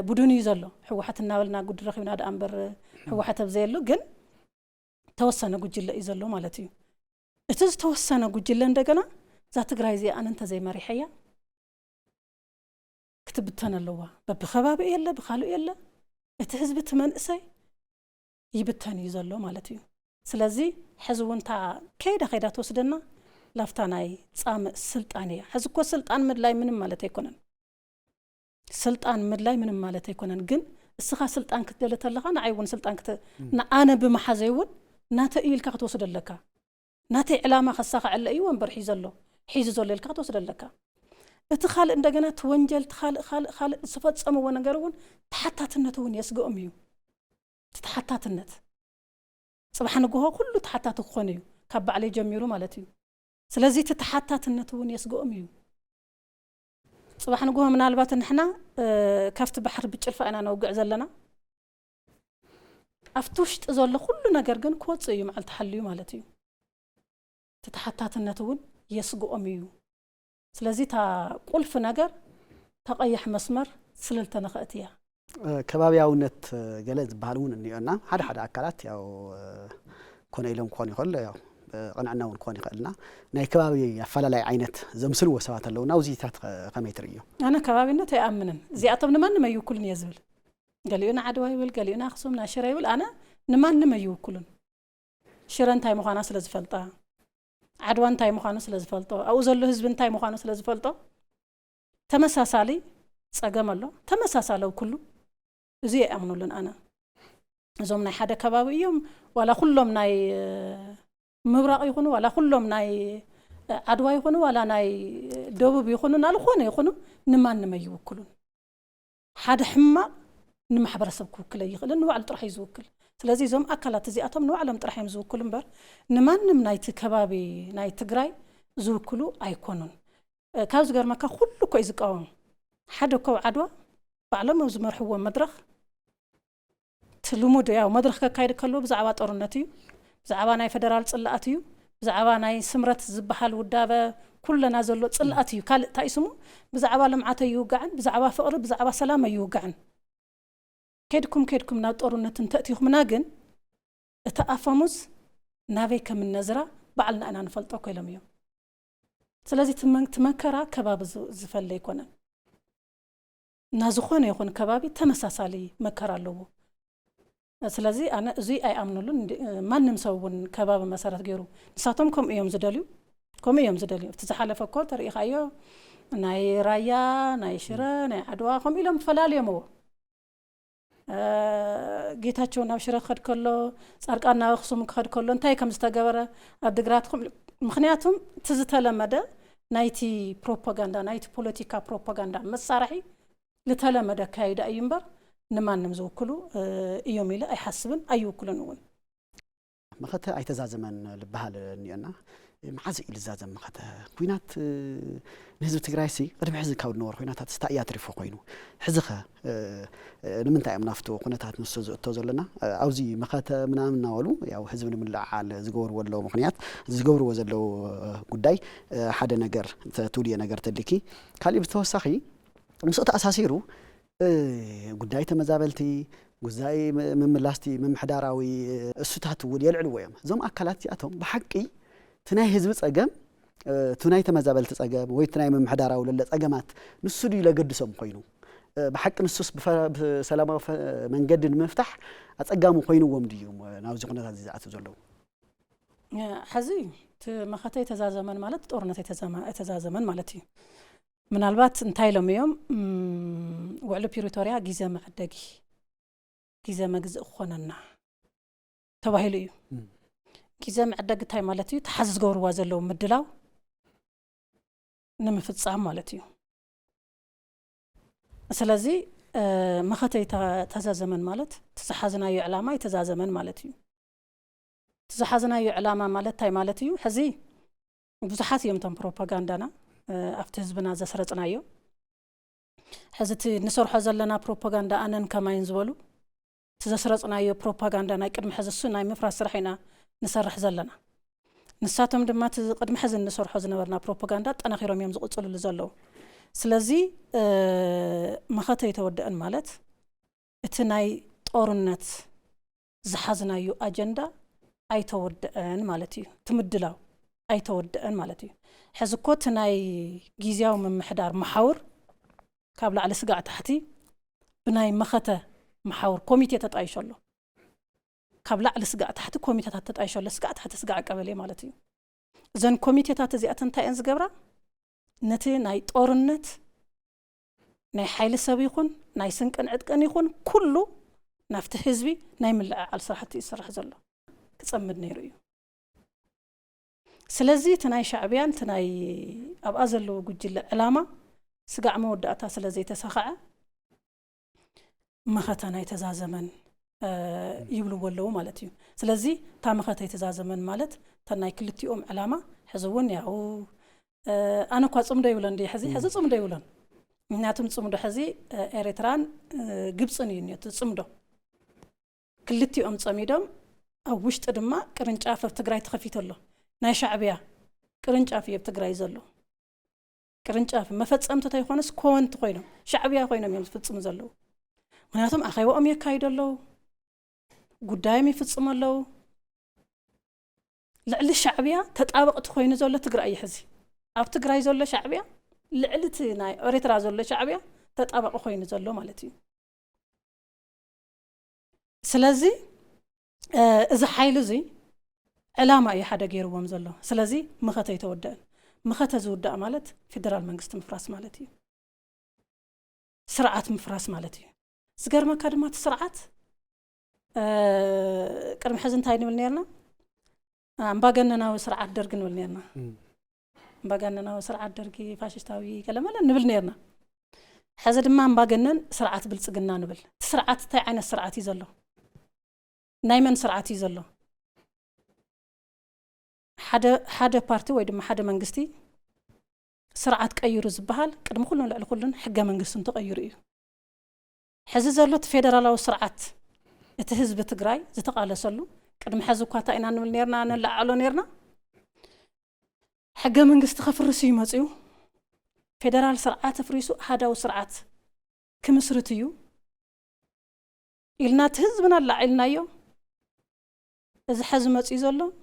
ቡድን እዩ ዘሎ ሕወሓት እናበልና ጉድ ረኺብና ዳንበር ሕወሓት ኣብዘየሉ ግን ተወሰነ ጉጅለ ይዘሎ ማለት እዩ እቲ ተወሰነ ጉጅለ እንደገና ዛ ትግራይ ዚ አንንተ ዘይ መሪሕያ ክትብተን ኣለዋ በብኸባቢ የለ ብኻልኡ የለ እቲ ህዝብ ትመንእሰይ ይብተን ይዘሎ ማለት እዩ ስለዚ ሕዝውንታ ከይዳ ተወስደና ላፍታ ናይ ጻም ስልጣን እያ ሕዝኮ ስልጣን ምድላይ ምንም ማለት አይኮነን ስልጣን ምድላይ ምንም ማለት አይኮነን ግን እስኻ ስልጣን ክትደለተለኻ ንዓይውን ስልጣን ንኣነ ብመሓዘይውን ናተ ኢልካ ክትወስደለካ ናተ ዕላማ خሳኻ ዕለ እዩ ወንበር ሒዙ ዘሎ ኢልካ ክትወስደለካ እቲ ኻል እንደገና ተወንጀል ኻል ዝፈጸመው ነገርውን ተሓታትነቱን የስገኦም እዩ ተሓታትነት ጽባሕ ንግሆ ኩሉ ተሓታት ክኾን እዩ ካብ ባዕለይ ጀሚሩ ማለት እዩ ስለዚህ ተሓታትነቱን የስገኦም እዩ ጽባሕ ንግሆ ምናልባት ንሕና ካፍቲ ባሕር ብጭልፋ ኢና ነውግዕ ዘለና አፍቱሽጥ ዘሎ ሁሉ ነገር ግን ኮጽ እዩ ማልት ሐልዩ ማለት እዩ ተተሐታትነቱን የስጎኦም እዩ ስለዚህ ታ ቁልፍ ነገር ተቀይሕ መስመር ስለልተነኸእትያ ከባቢያውነት ገለጽ ባህሉን እንየና ሓደ አካላት ያው ኮነይሎም ኮን ይኸል ያው ቀናናውን ኮን ይኸልና ናይ ከባቢ አፈላላይ አይነት ዘምስሉ ወሰባት ኣለውና ውዚታት ከመይትር እዩ አነ ከባቢነት ያአምንን ዚአተም ንማን ማይውኩልን የዝብል ገሊኡና ዓድዋ ይብል ገሊኡና አክሱምና ሽረ ይብል አነ ንማን ማይውኩልን ሽረ እንታይ መኻና ስለዝፈልጣ ዓድዋ እንታይ መኻኑ ስለዝፈልጦ አው ዘሎ ህዝብ እንታይ መኻኑ ስለዝፈልጦ ተመሳሳሊ ጸገም ኣሎ ተመሳሳለው ኩሉ እዚ ያአምኑልን አነ እዞም ናይ ሓደ ከባቢ እዮም ዋላ ኩሎም ናይ ምብራቅ ይኹኑ ዋላ ኩሎም ናይ عدوا يخونوا ولا ناي دوب يخونوا نالو خونه يخونوا نمان ما يوكلون حد حما نمحبر سب كوكل يخل إنه على طرح يزوكل سلازي زوم أكلات زي أتم نوع على طرح يزوكل مبر نمان نايت كبابي نايت جراي زوكلوا أيكونون كاوز جر ما كخلو كويس قام حدا كو عدوا بعلم وزمر هو مدرخ تلمود يا مدرخ كايد كله بزعوا طرنتي بزعوا ناي فدرال صلاتيو بزعوا ناي سمرت زبحال ودابه كلنا زلو صلاتيو كال تايسمو بزعوا لمعته يوقعن بزعوا فقر بزعوا سلام يوقعن كيدكم نا طرنت تاتيخمنا جن تافموز نافي كم النزره بعلنا انا نفلطو كيلميو سلازي تمكرا كباب زفل يكونن نازخونه يكون كبابي تمساسالي مكرا لو سلازي انا زي اي امنولن ما نمسون كباب مسارات غيرو نساتهم كم يوم زدليو تزحلف كو تريخايو ناي رايا ناي شره ناي عدوا كم يلم فلاليمو ጌታቸው ናብ ሽረ خد كله ጻርቃና አክሱም خد كله እንታይ ከም ዝተገበረ አድግራትኩም ምክንያቱም ትዝተለመደ ናይቲ ፕሮፓጋንዳ ናይቲ ፖለቲካ ፕሮፓጋንዳ መሳርሒ ለተለመደ ካይዳ ይምበር ንማንም ዝውክሉ እዮም ኢለ አይሐስብን አይውክሉን እውን መኸተ አይተዛዘመን ልባሃል ንየና معز إلى زازم مخته كوينات نهزب تجرايسي قد بحز كود نور كوينات تستأيات ريفو كوينو حزخة نمن تايم نافتو قناتات نص توزلنا أو زي مخته من ناولو أو حزب من العال زجور ولا مقنيات زجور وزلو قداي حدا نجر تولي نجر تدلكي خلي بتوسخي مسألة أساسيرو قداي تمزابلتي جزاي من ملاستي من حداراوي السوتات ولي العلوية زم أكلات أتهم بحقي تناي هزب صقم تناي تمزابل تصقم وي تناي ممحداراو للصقمات نسو دي لقدسم خوينو بحق نسوس بسلامه منقد المفتح اصقامو خوينو ومديوم ناوزي قنات زعاتو زلو حزي مخاتي تزازمن مالت طورنت يتزازمن مالتي ምናልባት እንታይ ሎም እዮም ውዕሉ ፕሪቶሪያ ግዜ መዕደጊ ግዜ መግዝእ ኾነና ተባሂሉ እዩ ግዜ መዕደጊ እንታይ ማለት እዩ ተሓዝ ዝገብርዋ ዘለዉ ምድላው ንምፍጻም ማለት እዩ ስለዚ መኸተይ ተዛዘመን ማለት ተሓዝናዮ ዕላማ ይተዛዘመን ማለት እዩ ተሓዝናዮ ዕላማ ማለት እንታይ ማለት እዩ ሕዚ ብዙሓት እዮም ቶም ፕሮፓጋንዳና أفت حزبنا زسرتنايو حزت نسرح زلنا بروباغندا أنن كما ينزولو تزسرتنايو بروباغندا نايقدم حزسو ناي مفراس رحينا نسرح زلنا نساتهم دما قدم حزن نسرح زنبرنا بروباغندا أنا خيرهم يوم زقصلو لزلو سلازي مخاته يتودأن مالت اتناي طورنت زحزنايو أجندا أي تودأن مالتي تمدلاو أي تودأن مالتي حزكوت ناي جيزياو من محدار محاور كابل على سقع تحتي بناي مخته محاور كوميتي تتعيشلو كابل على سقع تحت كوميتي تتعيشلو سقع تحت سقع قبلي مالتي زين كوميتي تاتزياتن تاين زغبرا نتي ناي طورنت ناي حيل سبيخون ناي سنقن عدقن يخون كله نافت حزبي ناي ملع على صراحتي يسرح زلو كصمد نيرو سلازي تناي شعبيان تناي أبقى زلو قجل علامة سقع مودعتا سلازي تسخع مخاتنا يتزازمن يبلو ولو مالتيو سلازي تا مخاتا يتزازمن مالت تناي كلتيوم علامة حزوون ياو أنا كوا صمدا يولن دي حزي صمدا يولن مناتم صمدا حزي إريتران قبصني نيت صمدا كلتيوم صميدم أو وشت أدما كرنجاف بتقراي تخفيت الله ناي شعبيا قرنጫፍ يبتقراي زلو قرنጫፍ مفصمت تايخونس كونت خوينو شعبيا خوينو يمفصم زلو ምክንያቱም አኸይወኦም የካይደለው ጉዳይም ይፍጽመለው ልዕሊ ሻዕብያ ተጣበቅት ኮይኑ ዘሎ ትግራይ ይሕዚ ኣብ ትግራይ ዘሎ ሻዕብያ ልዕልቲ ናይ ኤርትራ ዘሎ ሻዕብያ ተጣበቅ ኮይኑ ዘሎ ማለት እዩ ስለዚ እዚ ሓይል እዚ علامة أي حدا غير ومزلو سلازي مخته يتودأ مخته زودأ مالت فيدرال منغست مفراس مالتي سرعات مفراس مالتي سجر ما كلمات سرعات كرم حزن تايني ولنيرنا باقننا وسرعات درقن ولنيرنا أمباغننا سرعة دركي فاششتاوي كلام لا نبل نيرنا حزد ما أمباغنن سرعة بلصقنا نبل سرعة تاع عين السرعة يزلو نايمن سرعة يزلو حدا بارتي ويدما حدا منغستي سرعة كأيرو زبهال قدم كلن لا كلن حق منغستن تغير إيه حزي زلو فيدرالو سرعة اتهزب تግራይ ዝተቃለሰሉ قدم حزو كاتا إنا نبل نيرنا نلعلو نيرنا حق منغست خفرسو يمصيو فيدرال سرعات فريسو حداو سرعات كمسرتيو إلنا تهزبنا لعلنايو إذا حز مصي زلو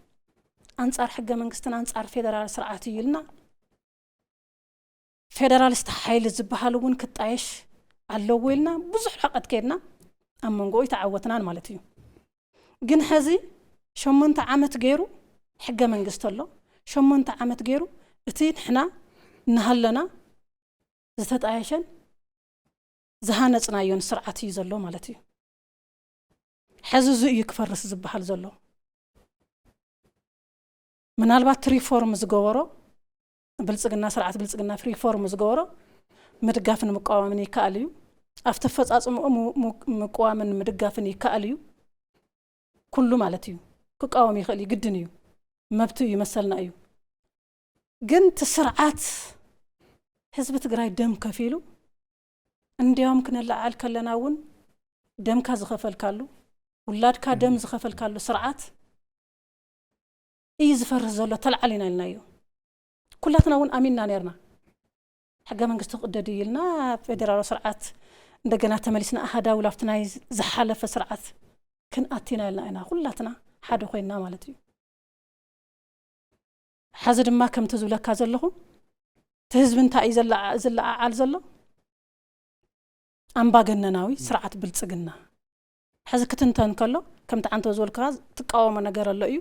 أنصار حق منغستنا أنصار فيدرال سرعات يلنا فيدرال استحايل زبحالو ون كطايش علو ويلنا بزح حقت كيدنا أمنغو يتعوتنا مالتيو جن حزي شمنت عامت غيرو حق منغستلو شمنت عامت غيرو اتين حنا نهلنا زتطايشن زهانصنايون سرعت يزلو مالتيو حزو يكفرس زبحال زلو منالبات ريفورم زغورو بلصقنا سرعت بلصقنا ريفورم زغورو مدغافن مقاومن يكاليو افتفصاصم مقاومن مدغافن يكاليو كله مالتيو كقاوم يخلي قدنيو مبتو يمسلنا ايو جنت سرعات حزب تግራይ دم كفيلو انديوم كنلعل كلناون دم كزخفل كالو ولاد كا دم زخفل كالو سرعات يزفر زلو تلعلينا لنايو كلاتنا ون اميننا نيرنا حق منغست قددي لنا فيدرال سرعات እንደገና ተመልስና አሃዳ ወላፍትና زحالف سرعات كن اتينا لنا انا كلاتنا حدا خوينا ማለት እዩ حز ድማ ከም ተዝብለካ ዘለኹ ተህዝብ እንታይ ዘላ ዓል ዘሎ ኣምባገነናዊ ስርዓት ብልጽግና حز ክትንተን ከሎ ከም ተዓንተ ዝወልካ ትቃወሞ ነገር ኣሎ እዩ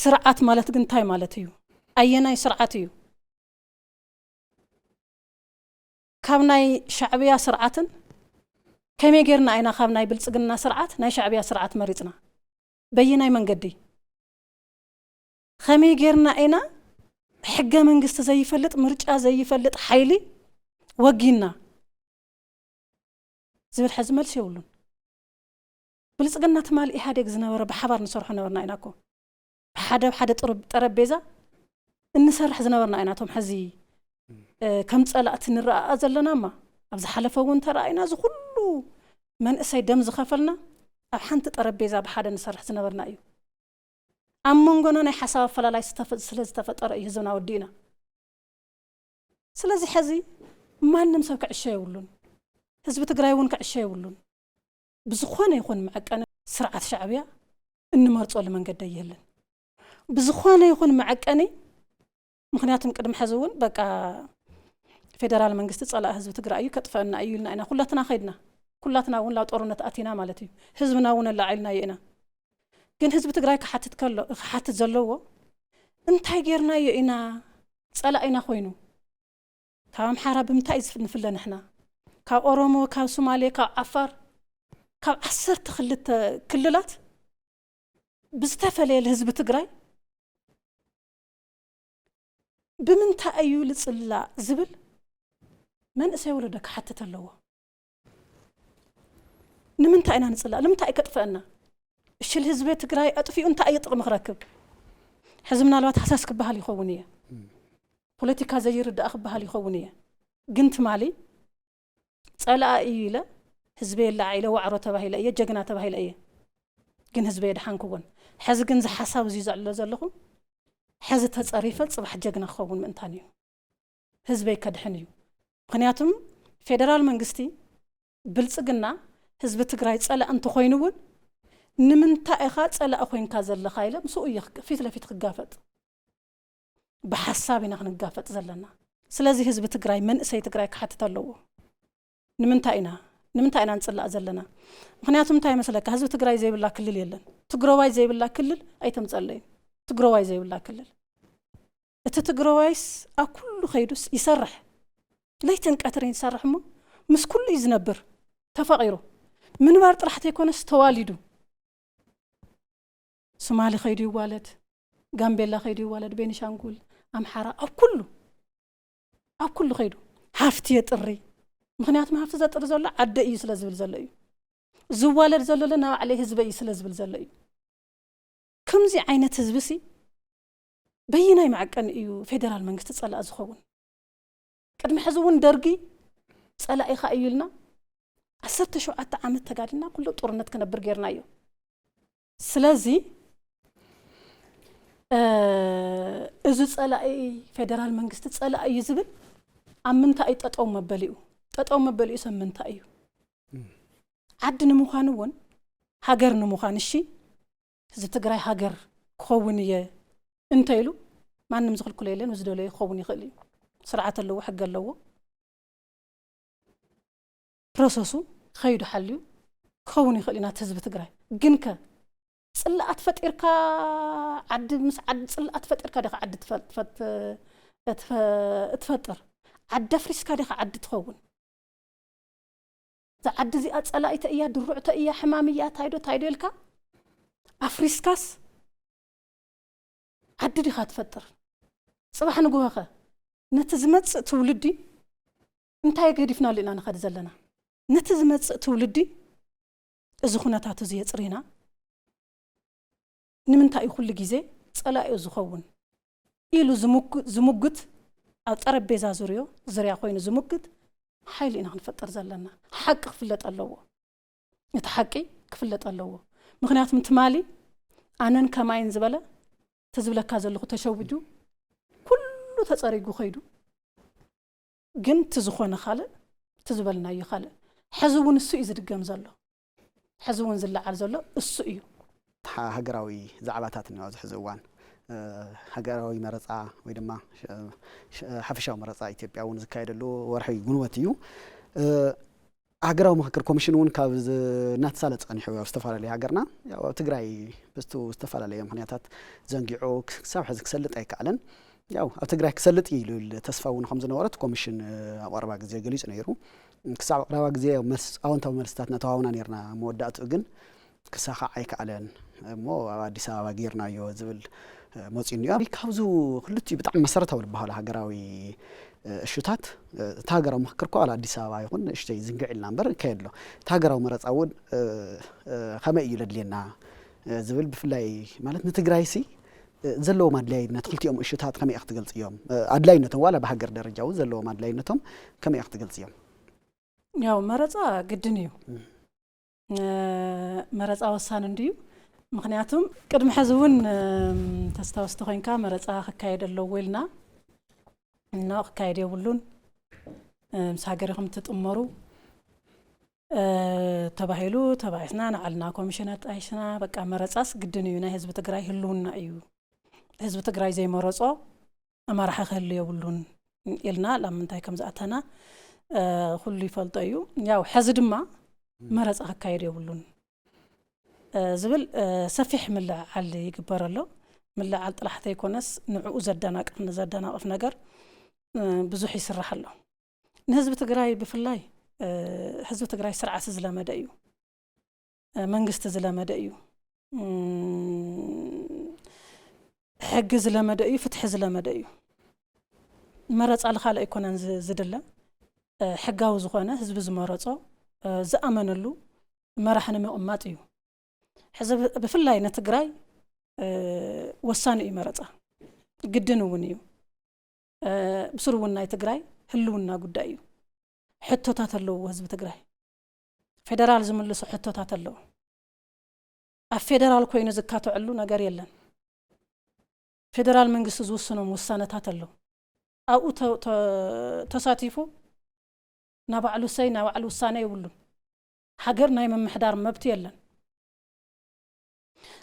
ስርዓት ማለት ግን እንታይ ማለት እዩ ኣየናይ ስርዓት እዩ ካብ ናይ ሻዕብያ ስርዓትን ከመይ ጌርና አይና ካብ ናይ ብልጽግና ስርዓት ናይ ሻዕብያ ስርዓት መሪጽና በየናይ መንገዲ ከመይ ጌርና አይና ሕገ መንግስት ዘይፈልጥ ምርጫ ዘይፈልጥ ሓይሊ ወጊና ዝብል ሕዝ መልስ ይውሉን ብልጽግና ትማል ኢህአዴግ ዝነበረ በሓባር ንሰርሖ ነበርና አይናኮ ሓደ ጠረጴዛ እንሰርሕ ዝነበርና አይናቶም ሕዚ ከም ጸላእት ንራኣ ዘለናማ ኣብዝ ሓለፈውን ተራእይና ዝኩሉ መንእሰይ ደም ዝኸፈልና ኣብ ሓንቲ ጠረጴዛ በሓደ ንሰርሕ ዝነበርና እዩ ኣብ መንጎና ናይ ሓሳብ ፈላላይ ስለዝተፈጠረ እዩ ህዝብና ወዲና ስለዚ ሕዚ ማንም ሰብ ክዕሸ ይውሉን ህዝቢ ትግራይ እውን ክዕሸ ይውሉን ብዝኾነ ይኹን መዐቀነ ስርዓት ሻዕብያ እንመርጾ ለመንገድ የለን ብዝኾነ ይኹን መዐቀነ ምክንያቱም ቅድም ሕዚ እውን በቃ ፌደራል መንግስት ጸላእ ህዝቢ ትግራይ ከጥፈና እዩልና ኢና ኩላትና ኸይድና ኩላትና እውን ላው ጦርነት አቲና ማለት እዩ ህዝብና እውን ላዓልና የና ግን ህዝቢ ትግራይ ከሓትት ከሎ ከሓትት ዘለዎ እንታይ ጌርና የኢና ጸላእና ኮይኑ ካብ አምሓራ ብምንታይ ንፍለን ንሕና ካብ ኦሮሞ ካብ ሶማሌ ካብ ዓፋር ካብ 12 ክልላት ብዝተፈለየ ህዝቢ ትግራይ ብምንታይ እዩ ልጽላ ዝብል መንእሰይ ወለደ ከሓትት ኣለዎ ንምንታይ ኢና ንጽላ ንምንታይ ከጥፈአና እሽል ህዝቢ ትግራይ አጥፊኡ እንታይ ይጥቅም ክረክብ ሕዚ ምናልባት ሓሳስ ክበሃል ይኸውን እየ ፖለቲካ ዘይርዳእ ክበሃል ይኸውን እየ ግን ትማሊ ጸላእ እዩ ኢለ ህዝቢ የላዓኢለ ዋዕሮ ተባሂለ እየ ጀግና ተባሂለ እየ ግን ህዝቢ የድሓንክውን ሕዚ ግን ዝሓሳብ እዙ ዘዕሎ ዘለኹ ሕዚ ተጸሪፈ ጽባሕ ጀግና ክኸውን ምእንታን እዩ ህዝቢ ከድሕን እዩ ምክንያቱም ፌደራል መንግስቲ ብልጽግና ህዝቢ ትግራይ ጸላእ እንተኾይኑውን ንምንታይ ኢኻ ጸላእ ኮይንካ ዘለኻ ኢለ ምስኡ እዩ ፊት ለፊት ክጋፈጥ ብሓሳብ ኢና ክንጋፈጥ ዘለና ስለዚ ህዝቢ ትግራይ መንእሰይ ትግራይ ክሓትት ኣለዎ ንምንታይ ኢና ንጽላእ ዘለና ምክንያቱም እንታይ መስለካ ህዝቢ ትግራይ ዘይብላ ክልል የለን ትግራዋይ ዘይብላ ክልል ኣይተምጸለይን ትግራዋይ ዘይብላ ክልል እቲ ትግራዋይስ ኣብ ኩሉ ኸይዱስ ይሰርሕ ለይትን ቀትርን ይሰርሕ እሞ ምስ ኩሉ ይዝነብር ተፈቂሩ ምንባር ጥራሕት ኣይኮነስ ተዋሊዱ ሶማሊ ኸይዱ ይዋለድ ጋምቤላ ኸይዱ ይዋለድ ቤኒሻንጉል أمحارة أو كله خيدو هافتي يطري مخنياتهم هافتي زطر زلا عد إيه سلازبل زلا إيه زوالر زلا لنا عليه هزبي سلازبل زلا إيه كم زي عينة هزبسي بيناي معك أن إيو فيدرال منغست تصلى أزخون قدم حزون درقي تصلى إيخا إيولنا عسرت شو عامت تقالنا كله طورنت كنبر غيرنا يو سلازي إذا تصلى إي فيدرال منغست تصلى إي زبل أمنتا أي تطعو مبليو سمنتا أيو عد نموخانون هاجر نموخان الشي إذا تقراي هاجر كونية انتيلو ما نمزخل كليلين وزدولي خوني خلي سرعة اللو حق اللو بروسسو خيدو حليو خوني خلينا تهزب تقراي جنكا صلات فتيركا عد مس عد صلات فتيركا دخ عد تفطر عد فريسكا دخ عد تخون ذا عد زي اصلايت ايا درعت ايا حماميا تايدو لكا افريسكاس عد دي خاتفطر صباح نغوخه نتزمص تولدي انتاي غديفنا لنا نخد زلنا نتزمص تولدي از خناتاتو زي صرينا نمنتاي كل غيزه صلايو زخون إلو زموجت أو تربيزا زريا خوين زموجت حيل إنها نفطر زلنا حق كفلت الله يتحقي كفلت الله مخنيات متمالي أنا كماين زبالة تزبل كذا اللي تشوبجو كله تصاريجو خيدو جن تزخون خالق تزبلنا يخالق حزون السوء يزدقم زلو حزون زل على زلو السوء هجراوي زعباتات النواز حزوان هجراوي مرصع ويدما حفشاو مرصع إثيوبيا ونزكايدلو ورحي غنوتيو هجراو مخكر كوميشنون كابز ناتسالت قنحو استفال لي هجرنا يا تግራይ بستو استفال لي مخنياتات زنقيعو كساب حز كسلط ايكالن ያው ኣብ ትግራይ ክሰልጥ ኢሉ ተስፋውን ከም ዝነበረት ኮሚሽን ኣብ ኣርባ ግዜ ገሊጽ ነይሩ ክሳብ ኣርባ ግዜ ኣወንታዊ መልስታት ነተዋውና ነርና መወዳእቱ ግን ክሳኻ ኣይከኣለን እሞ ኣብ ኣዲስ ኣበባ ጌርናዮ ዝብል መጽንዩ ካብዙ ክልቲኡ ብጣዕሚ መሰረታዊ ዝበሃሉ ሃገራዊ እሽታት ታገራው መክርኮ ኣብ ኣዲስ ኣበባ ይኹን እሽተይ ዝንግዕልና እምበር ከየድሎ ታገራው መረፃ እውን ከመይ እዩ ለድልየና ዝብል ብፍላይ ማለት ንትግራይሲ زلوا مادلاينات قلت يوم إشتات كم يأخذ يوم أدلاينتهم ولا بحجر درجة وزلوا مادلاينتهم كم يأخذ يوم يا مرزا قدنيو مرزا وصان نديو مخنياتهم قدم حزون تستوستخين كامرزا خكايد اللويلنا إنه خكايد يقولون مساجرهم تتأمروا تباهلو تباهسنا نعلنا كوميشنات عيشنا بقى مرزاس قدنيو نهز بتقراي هلون أيو حزب تقراي زي مرصو اما راح يخلي يقولون يلنا لما انتي كم زعتنا خلي يفلطيو ياو حزدما مرص اكايد يقولون زبل سفيح من على يكبر له من على طلحته يكونس نعو زدناق نزدناق نجر بزح يسرح له حزب تقراي بفلاي حزب تقراي سرعه زلمدايو منغست زلمدايو حجز لمدايو فتح زلمدايو مرص على خالق يكونن زدله حجاو زخونه حزب زمرصو زامنلو مرحنا مؤماتيو حزب بفلاي نتግራይ وساني مرصا قدنونيو بسرونا يتግራይ هلونا ጉዳዩ حتوታት አለው ህዝብ ትግራይ ፌደራል ዝመልሱ حتوታት አለው አፌደራል ኮይኑ ዝካተዕሉ ነገር የለን ፌደራል መንግስት ዝወሰነው ውሳነታት አለው አው ተሳቲፉ ናባዕሉ ሰይ ናባዕሉ ውሳነ ይብሉ ሀገር ናይ መምሕዳር መብት የለን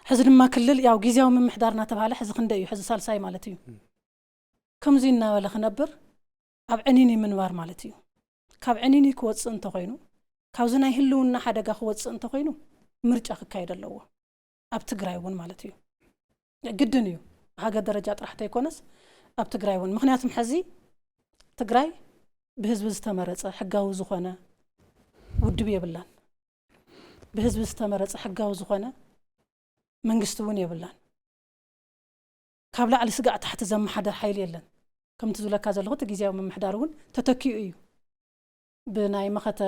ሕዚ ድማ ክልል ያው ጊዜያዊ መምሕዳርና ተባለ ሕዚ ክንደዩ ሕዚ ሳልሳይ ማለት እዩ ከምዚ እናበለ ክነብር ኣብ ዕኒኒ ምንባር ማለት እዩ ካብ ዕኒኒ ክወጽእ እንተ ኮይኑ ካብዚ ናይ ህልውና ሓደጋ ክወጽእ እንተ ኮይኑ ምርጫ ክካየድ ኣለዎ ኣብ ትግራይ እውን ማለት እዩ ግድን እዩ هاجر درجات راح تيكونس أب تجرايون مخنياتهم حزي تجراي بهزب استمرت حقه وزخانة ودبي بلان بهزب استمرت حقه وزخانة منجستون يبلان كابلا على سجع تحت زم حدا حيل يلن كم تزول كذا لغة جزياو من محدارون تتكيو بناي مخت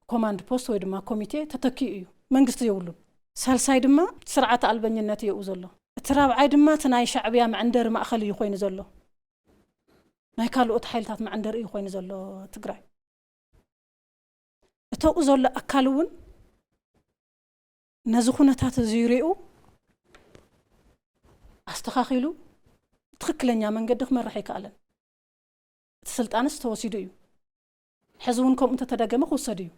كوماند بوست ويدما كوميتي تتكيو من قصت يقولون سالساي دما سرعة البنينات يؤذله تراب عيد ما تناي شعبيا ما عندر ما أخلي يخوين زله ما يكالو أتحيلتات ما عندر يخوين زله تقرأ تؤذل أكلون نزخونة تات زيريو استخاخيلو تخكلنيا من قدخ من رحيك ألن تسلت أنس توسيديو حزونكم أنت تدقم خوصديو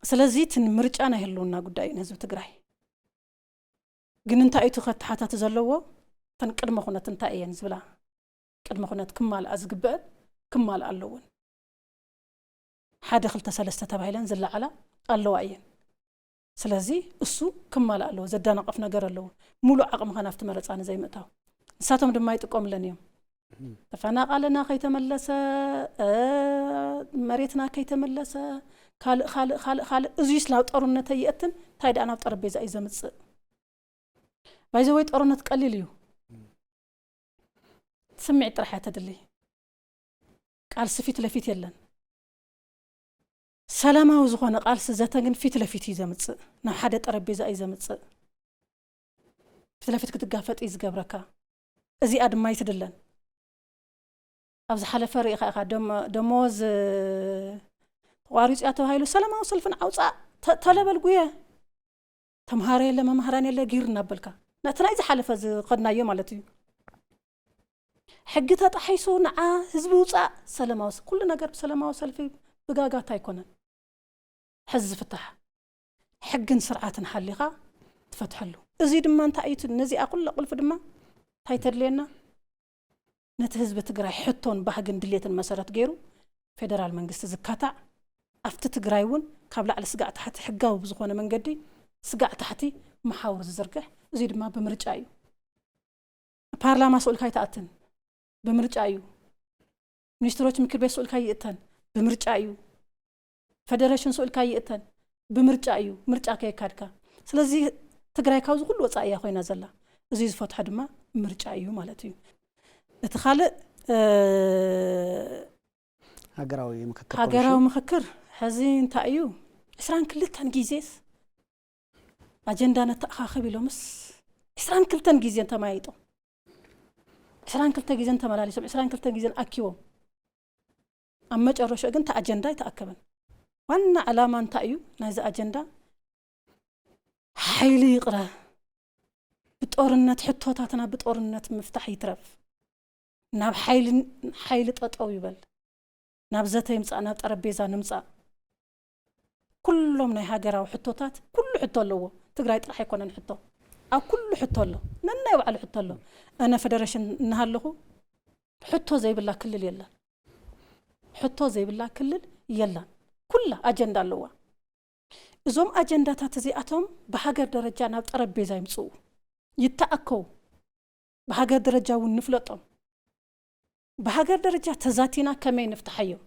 سلازيت مرج أنا هلونا قدائي نزو تقرأي قن انت ايتو خط حتى تزلوه تنقد مخونة انت ايان زبلا قد مخونة كمال أزقبال كمال ألوون حدا خلت سلسة تبايلان زل على ألو ايان سلازي السو كمال ألو زدانا قفنا قر ألو مولو عقم خنافت مرز أنا زي متاو نساتهم دم ما يتقوم لنيوم تفانا قالنا كي تملسا مريتنا كي تملسا خال ازيس لاو طرنا تيأتن تايد أنا بطربيزة أي زمتس بايزوي طرنا تقليليو تسمعي طرحة تدلي قال سفيت لفيت يلن سلامة وزخونا قال سزاتن فيت لفيت يزمتس نا حدا طربيزة أي زمتس فيت لفيت كتقافت إيز قبركا ازي آدم ما يتدلن أبز حلفة ريخا دموز واريس أتو هايلو سلامة وصلفن عوصا تلبل قوية تمهاري لما مهراني اللي غيرنا بلكا نتنا إذا حلفة قدنا يوم على تيو حقتها تحيسو نعا هزبي وصا سلامة وصل كلنا قرب سلامة وصلفي بقاقا تايكونا حز فتح حقن سرعة حليقا تفتحلو ازي دما انت ايتو نزي اقول في دما تايتر لينا نتهزب تقراي حطون بحقن دلية المسارات غيرو فيدرال منقست زكاتع أفت تقرايون قبل على سقع تحت حقاو بزخونة من قدي سقع تحتي محاور الزرقح زيد ما بمرج أيو بارلما سؤال كاي تأتن بمرج أيو منيستروش مكر بي سؤال كاي يأتن بمرج أيو فدراشن سؤال كاي يأتن بمرج أيو مرج أكي كاركا سلازي تقراي كاوز كل وصا أيا خوينا زلا زيز فتح دما مرج أيو مالتيو نتخالق هاجراوي مخكر حزين تأيو إسران كلتن جيزيس أجندة نتأخاخ بلومس إسران كلتن جيزين تمايتو إسران كلتن جيزين تملاليسم إسران كلتن جيزين أكيوم أما جرش أجن تأجندة يتأكبن وانا علامة تأيو نايز أجندة حيلي يقرأ بتقرنت حطوتاتنا بتقرنت مفتاح يترف ناب حيل تقطعو يبل ناب زته يمصا ناب طربيزا نمصا كلهم ناي هاجراو حطوتات كل حطو لو تግራይ ጥራሕ ይኮነን حطو او كل حطو له نناي وعلى حطو له انا فدرشن نهالخو حطو زي بالله كلل يلا حطو زي بالله كلل يلا كل اجندا لوا እዞም አጀንዳታት እዚአቶም በሀገር ደረጃ ናብ ጠረጴዛ ይምጹ ይተአከው በሀገር ደረጃው ንፍለጦም بحاجر درجة تزاتينا كمين نفتحيو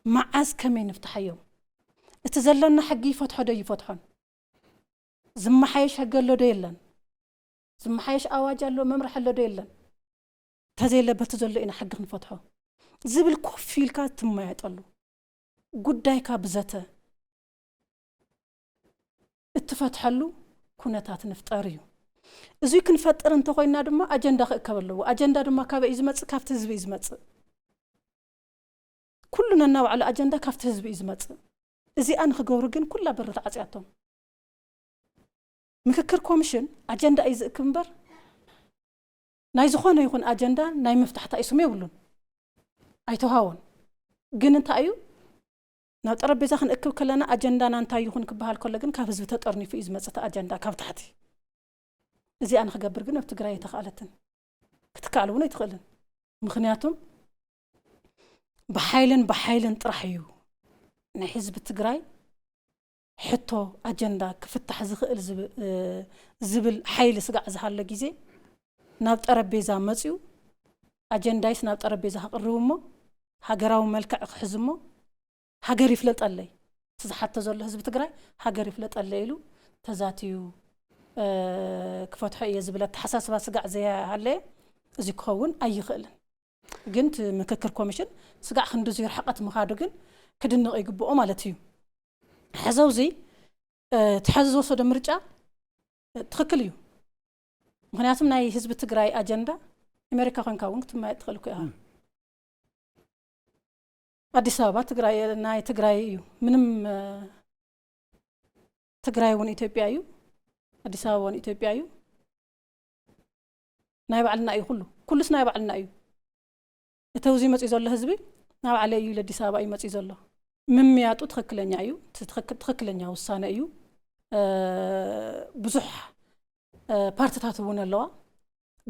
معاز كمين نفتحيو اتزلنا حقي فتحو دو يفتحون زم حيش حق له ديلن زم حيش اواج له ممرح له ديلن تزيل بتزل إنا حق نفتحو زبل كوفي الكات ما يطلو قداي كابزته اتفتحلو كونتات نفتاريو إذا كن فترة أنت خوينا دما أجندة كبلو أجندة دما كاب إزمت كافت حزب إزمت كلنا نوع على أجندة كافت حزب إزمت إذا أنا خجورجن كلها برد عزياتهم مككر كوميشن أجندة إذا كمبر نايز خونا يكون أجندة ناي مفتاح تأسمي يقولون أي تهاون جن أنت أيو نتقرب بزخن أكب كلنا أجندة نانتا يكون كبهال كلجن كاف حزب تطرني في إزمت أجندة كافت حتي إذا أنا خجبر جنب تجري تخالتن كتكالون يتخلن مخنياتهم بحيلن طرحيو نحزب تجري حتى أجندة كفتح زخل زبل حيل سقع زحال لجيزي نابت أربيزا مسيو أجندة نابت أربيزا قرومه هجراو ملك حزمه هجري فلت الله حتى زول حزب تجري هجري فلت الله له تزاتيو ክፈትሖ እየ ዝብለት ተሓሳስባ ስጋዕ ዘያሃለየ እዚ ክኸውን ኣይኽእልን ግን ምክክር ኮሚሽን ስጋዕ ክንድዙ ይርሐቀት ምኻዱ ግን ክድንቕ ይግብኦ ማለት እዩ ሕዘውዚ ትሕዚ ዝወሰዶ ምርጫ ትኽክል እዩ ምክንያቱም ናይ ህዝቢ ትግራይ አጀንዳ አሜሪካ ኮንካ እውን ክትማይ ትኽእል እኮ ኢኻ አዲስ አበባ ትግራይ ናይ ትግራይ እዩ ምንም ትግራይ እውን ኢትዮጵያ እዩ አዲስ አበባ እውን ኢትዮጵያ እዩ ናይ ባዕልና እዩ ኩሉስ ናይ ባዕልና እዩ እተውዚ መጽ ዘሎ ህዝቢ ናብ ዓለ እዩ ለአዲስ አበባ እዩ መጽ ዘሎ ምምያጡ ትኽክለኛ እዩ ትኽክለኛ ውሳነ እዩ ብዙሕ ፓርቲታት እውን ኣለዋ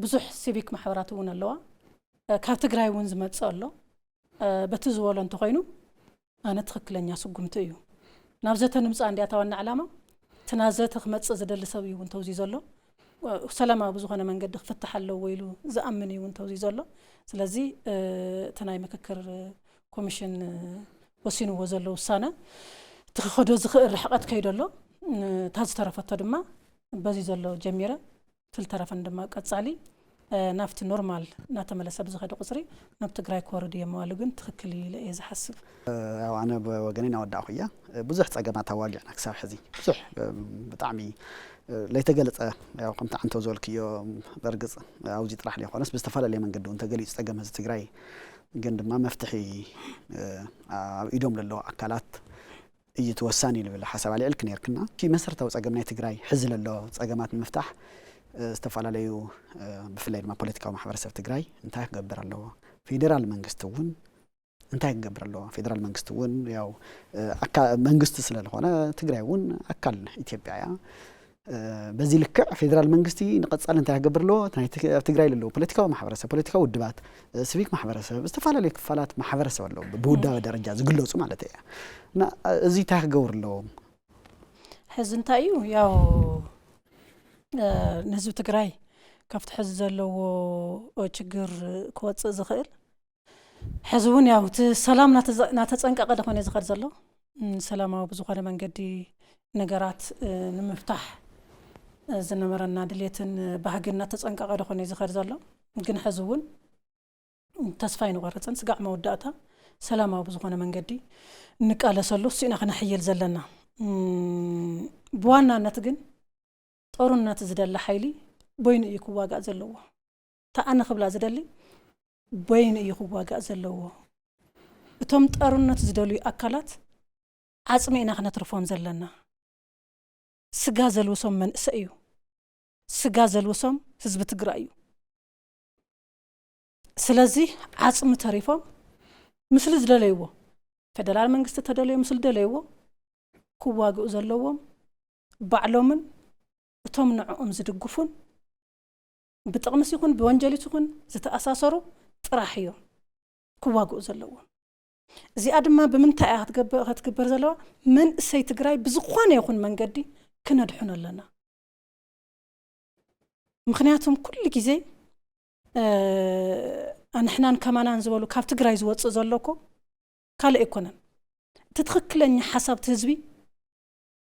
ብዙሕ ሲቪክ ማሕበራት እውን ኣለዋ ካብ ትግራይ እውን ዝመጽ ኣሎ በቲ ዝበሎ እንተኾይኑ ኣነ ትኽክለኛ ስጉምቲ እዩ ናብ ዘተ ንምፃ እንድያ ተዋና ዓላማ ተናዘተ ክመጽእ ዝደሊ ሰብ እዩ እንተውዚ ዘሎ ሰላማዊ ብዝኾነ መንገዲ ክፍትሕ ኣለዎ ኢሉ ዝኣምን እዩ እንተውዚ ዘሎ ስለዚ ተናይ ምክክር ኮሚሽን ወሲንዎ ዘሎ ውሳነ ትኽክዶ ዝኽእል ርሕቀት ከይደሎ ታዝተረፈቶ ድማ በዚ ዘሎ ጀሚረ ትልተረፈን ድማ ቀጻሊ ናፍቲ ኖርማል ናተመለሰ ብዝኸደ ቁጽሪ ናብ ትግራይ ክወርድ የመዋሉ ግን ትኽክል ኢለ ዝሓስብ ያው ኣነ ብወገኔ ናወዳእኹ እያ ብዙሕ ፀገማት ኣዋጊዕና ክሳብ ሕዚ ብዙሕ ብጣዕሚ ለይተገለጸ ያው ከምቲ ዓንተ ዝበልክዮ በርግጽ ኣብዚ ጥራሕ ለይኮነስ ብዝተፈላለየ መንገዲ እውን ተገሊጹ ፀገም ህዝቢ ትግራይ ግን ድማ መፍትሒ ኣብ ኢዶም ዘለዎ ኣካላት እዩ ተወሳኒ ልብል ሓሳብ ኣልዕልክ ነርክና እቲ መሰረታዊ ፀገም ናይ ትግራይ ሕዚ ዘሎ ፀገማት ንምፍታሕ ዝተፈላለዩ ብፍላይ ድማ ፖለቲካዊ ማሕበረሰብ ትግራይ እንታይ ክገብር ኣለዎ ፌደራል መንግስቲ እውን እንታይ ክገብር ኣለዎ ፌደራል መንግስቲ እውን ያው መንግስቲ ስለዝኾነ ትግራይ እውን ኣካል ኢትዮጵያ እያ በዚ ልክዕ ፌደራል መንግስቲ ንቀጻሊ እንታይ ክገብር ኣለዎ ኣብ ትግራይ ዘለዎ ፖለቲካዊ ማሕበረሰብ ፖለቲካዊ ውድባት ሲቪክ ማሕበረሰብ ዝተፈላለዩ ክፋላት ማሕበረሰብ ኣለዎ ብውዳበ ደረጃ ዝግለጹ ማለት እያ እና እዚ እንታይ ክገብር ኣለዎ ሕዚ እንታይ እዩ ያው ንህዝቢ ትግራይ ካብቲ ሕዚ ዘለዎ ችግር ክወፅእ ዝኽእል ሕዚ እውን ያው እቲ ሰላም ናተፀንቀቐ ደኾነ ዝኸድ ዘሎ ሰላማዊ ብዝኾነ መንገዲ ነገራት ንምፍታሕ ዝነበረና ድሌትን ባህግን ናተፀንቀቐ ደኾነ ዝኸድ ዘሎ ግን ሕዚ እውን ተስፋ ይንቆርፅን ስጋዕ መወዳእታ ሰላማዊ ብዝኾነ መንገዲ ንቃለሰሉ እሱኢና ክነሕይል ዘለና ብዋናነት ግን ጦርነት ዝደሊ ሓይሊ ቦይኑ እዩ ክዋጋእ ዘለዎ ተኣነ ክብላ ዝደሊ ቦይኑ እዩ ክዋጋእ ዘለዎ እቶም ጦርነት ዝደልዩ ኣካላት ዓጽሚ ኢና ክነትርፎም ዘለና ስጋ ዘልውሶም መንእሰይ እዩ ስጋ ዘልውሶም ህዝቢ ትግራይ እዩ ስለዚ ዓጽሚ ተሪፎም ምስሊ ዝደለይዎ ፌደራል መንግስቲ ተደለዩ ምስሊ ደለይዎ ክዋግኡ ዘለዎም ባዕሎምን እቶም ንዕኦም ዝድግፉን ብጥቕምስ ይኹን ብወንጀሊት ይኹን ዝተኣሳሰሩ ጥራሕ እዮም ክዋግኡ ዘለዎም እዚኣ ድማ ብምንታይ ክትግበር ዘለዋ መንእሰይ ትግራይ ብዝኾነ ይኹን መንገዲ ክነድሑን ኣለና ምክንያቱም ኩሉ ግዜ ኣንሕናን ከማናን ዝበሉ ካብ ትግራይ ዝወፅእ ዘለኮ ካልእ ኣይኮነን እቲ ትኽክለኛ ሓሳብቲ ህዝቢ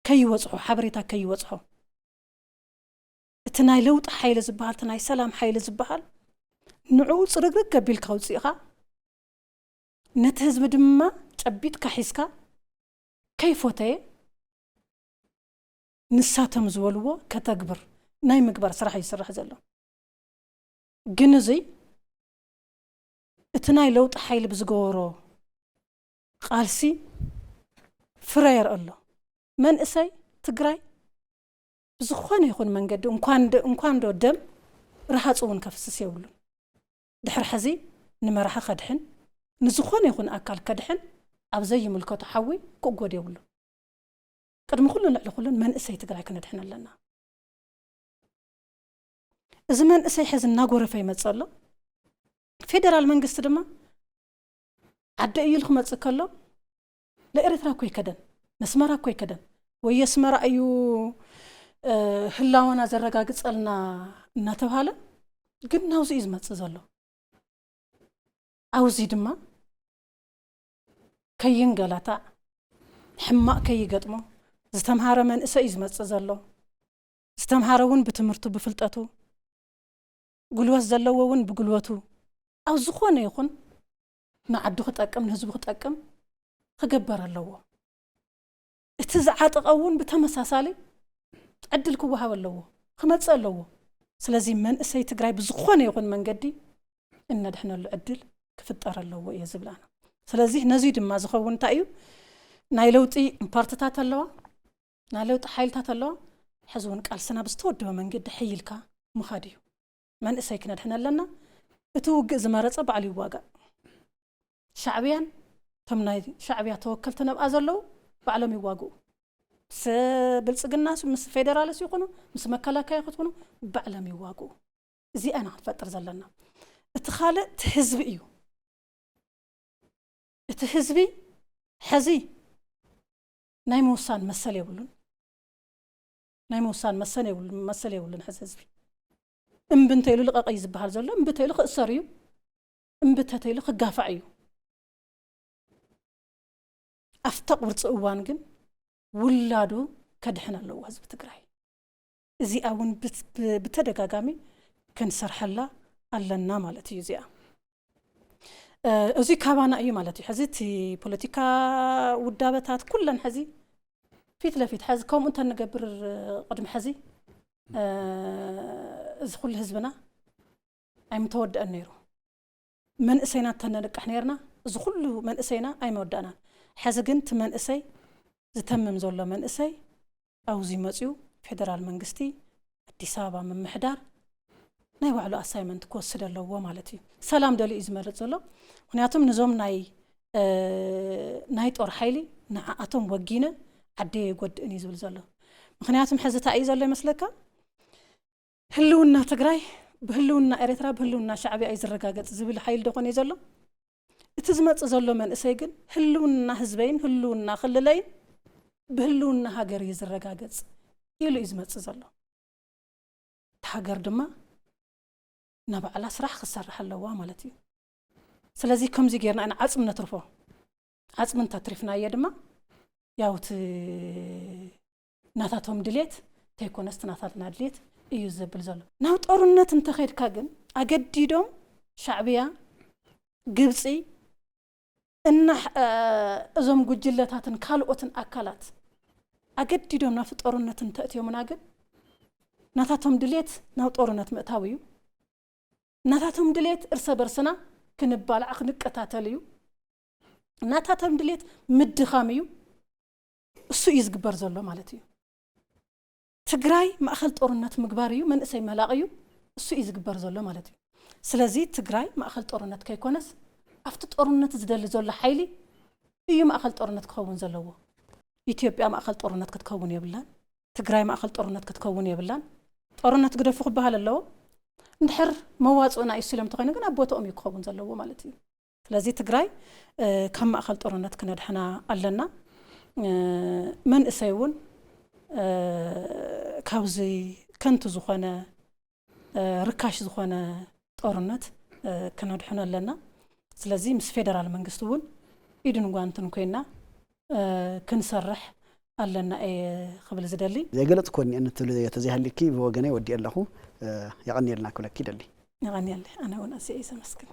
ከይወፅሖ ሓበሬታ ከይወፅሖ እቲ ናይ ለውጢ ሓይሊ ዝበሃል እቲ ናይ ሰላም ሓይሊ ዝበሃል ንዕኡ ፅርግርግ ገቢልካ ውፅኢኻ ነቲ ህዝቢ ድማ ጨቢጥካ ሒዝካ ከይፎተየ ንሳቶም ዝበልዎ ከተግብር ናይ ምግባር ስራሕ ይስራሕ ዘሎ ግን እዚ እቲ ናይ ለውጢ ሓይሊ ብዝገበሮ ቃልሲ ፍረ የርኢ ኣሎ መንእሰይ ትግራይ ብዝኾነ ይኹን መንገዲ እንኳን ዶ ደም ረሃፅ እውን ከፍስስ የብሉን ድሕሪ ሕዚ ንመራሒ ከድሕን ንዝኾነ ይኹን ኣካል ከድሕን ኣብ ዘይምልከቶ ሓዊ ክጎድ የብሉ ቅድሚ ኩሉ ልዕሊ ኩሉን መንእሰይ ትግራይ ክነድሕን ኣለና እዚ መንእሰይ ሕዚ እናጎረፈ ይመፅእ ኣሎ ፌደራል መንግስቲ ድማ ዓደ እዩ ክመፅእ ከሎ ለኤርትራ እኮ ይከደን ነስመራ እኮ ይከደን ወይ የስመራ እዩ ህላወና ዘረጋግፀልና እናተባሃለ ግን ናውዚ እዩ ዝመፅእ ዘሎ ኣውዚ ድማ ከይንገላታዕ ሕማቕ ከይገጥሞ ዝተምሃረ መንእሰይ እዩ ዝመፅእ ዘሎ ዝተምሃረውን ብትምህርቱ ብፍልጠቱ ጉልበት ዘለዎውን ብጉልበቱ ኣብ ዝኾነ ይኹን ንዓዱ ክጠቅም ንህዝቡ ክጠቅም ክገበር ኣለዎ እቲ ዝዓጠቐውን ብተመሳሳሊ ዕድል ክወሃብ ኣለዎ ክመጽእ ኣለዎ ስለዚ መንእሰይ ትግራይ ብዝኾነ ይኹን መንገዲ እነድሕነሉ ዕድል ክፍጠር ኣለዎ እየ ዝብላና ስለዚ ነዚ ድማ ዝኸውን እንታይ እዩ ናይ ለውጢ ፓርቲታት ኣለዋ ናይ ለውጢ ሓይልታት ኣለዋ ሕዚ እውን ቃልስና ብዝተወደበ መንገዲ ሕይልካ ምኻድ እዩ መንእሰይ ክነድሕነ ኣለና እቲ ውግእ ዝመረፀ ባዕሉ ይዋጋእ ሻዕብያን ቶም ናይ ሻዕብያ ተወከልቲ ነብኣ ዘለዉ ባዕሎም ይዋግኡ ብልጽግና ምስ ፌደራልስ ይኹኑ ምስ መከላከያ ክትኹኑ ባዕሎም ይዋግኡ እዚኣና ክትፈጥር ዘለና እቲ ካልእ እቲ ህዝቢ እዩ እቲ ህዝቢ ሕዚ ናይ ምውሳን መሰል የብሉን ናይ ምውሳን መሰል የብሉን ሕዚ ህዝቢ እምብንተይሉ ልቐቐይ ዝበሃል ዘሎ እምብተይሉ ክእሰር እዩ እምብተተይሉ ክጋፋዕ እዩ ኣፍታ ቁርፂ እዋን ግን ውላዱ ከድሕን ኣለዎ ህዝቢ ትግራይ እዚኣ እውን ብተደጋጋሚ ክንሰርሐላ ኣለና ማለት እዩ እዚኣ እዚ ካባና እዩ ማለት እዩ ሕዚ እቲ ፖለቲካ ውዳበታት ኩለን ሕዚ ፊት ለፊት ሕዚ ከምኡ እንተንገብር ቅድሚ ሕዚ እዚ ኩሉ ህዝብና ኣይምተወድአን ነይሩ መንእሰይና ተነንቅሕ ነርና እዚ ኩሉ መንእሰይና ኣይመወዳእና ሕዚ ግን እቲ መንእሰይ ዝተምም ዘሎ መንእሰይ ኣብዚ መፅኡ ፌደራል መንግስቲ ኣዲስ አበባ ምምሕዳር ናይ ባዕሉ ኣሳይመንት ክወስድ ኣለዎ ማለት እዩ ሰላም ደልዩ ዝመርፅ ዘሎ ምክንያቱም ንዞም ናይ ጦር ሓይሊ ንዓኣቶም ወጊነ ዓደየ ይጎድእን እዩ ዝብል ዘሎ ምክንያቱም ሕዚ እንታይ እዩ ዘሎ ይመስለካ ህልውና ትግራይ ብህልውና ኤርትራ ብህልውና ሻዕብያ እዩ ዝረጋገፅ ዝብል ሓይል ደኾነ እዩ ዘሎ እቲ ዝመፅእ ዘሎ መንእሰይ ግን ህልውና ህዝበይን ህልውና ክልለይን ብህልውና ሃገር እዩ ዝረጋገፅ ኢሉ እዩ ዝመፅእ ዘሎ እቲ ሃገር ድማ ናባዕላ ስራሕ ክሰርሕ ኣለዋ ማለት እዩ ስለዚ ከምዚ ጌርና ኢና ዓፅም ነትርፎ ዓፅም እንተትሪፍናዮ ድማ ያውቲ ናታቶም ድሌት ተይኮነስቲ ናታትና ድሌት እዩ ዝብል ዘሎ ናብ ጦርነት እንተኸይድካ ግን ኣገዲዶም ሻዕብያ ግብፂ እና እዞም ጉጅለታትን ካልኦትን ኣካላት ኣገዲዶም ናብ ጦርነት እንተእትዮምና ግን ናታቶም ድሌት ናብ ጦርነት ምእታው እዩ ናታቶም ድሌት እርሰ በርስና ክንባልዕ ክንቀታተል እዩ ናታቶም ድሌት ምድኻም እዩ እሱ እዩ ዝግበር ዘሎ ማለት እዩ ትግራይ ማእኸል ጦርነት ምግባር እዩ መንእሰይ መላቕ እዩ እሱ እዩ ዝግበር ዘሎ ማለት እዩ ስለዚ ትግራይ ማእኸል ጦርነት ከይኮነስ ኣብቲ ጦርነት ዝደሊ ዘሎ ሓይሊ እዩ ማእኸል ጦርነት ክኸውን ዘለዎ ኢትዮጵያ ማእኸል ጦርነት ክትከውን የብላን ትግራይ ማእኸል ጦርነት ክትከውን የብላን ጦርነት ግደፉ ክበሃል ኣለዎ እንድሕር መዋፅኡና ይስሎም ተኾይኑ ግን ኣብ ቦታኦም እዩ ክኸውን ዘለዎ ማለት እዩ ስለዚ ትግራይ ካብ ማእኸል ጦርነት ክነድሕና ኣለና መንእሰይ እውን ካብዚ ከንቱ ዝኾነ ርካሽ ዝኾነ ጦርነት ክነድሕኑ ኣለና ስለዚ ምስ ፌደራል መንግስቲ እውን ኢድን ጓንትን ኮይና ክንሰርሕ ኣለና ክብል ዝደሊ ዘይገለጽ ኮኒ እንትብል የተዘይሃልኪ ብወገነይ ወዲ ኣለኹ يغني لنا كلك يدلي يغني لي أنا وناسي إيسا مسكين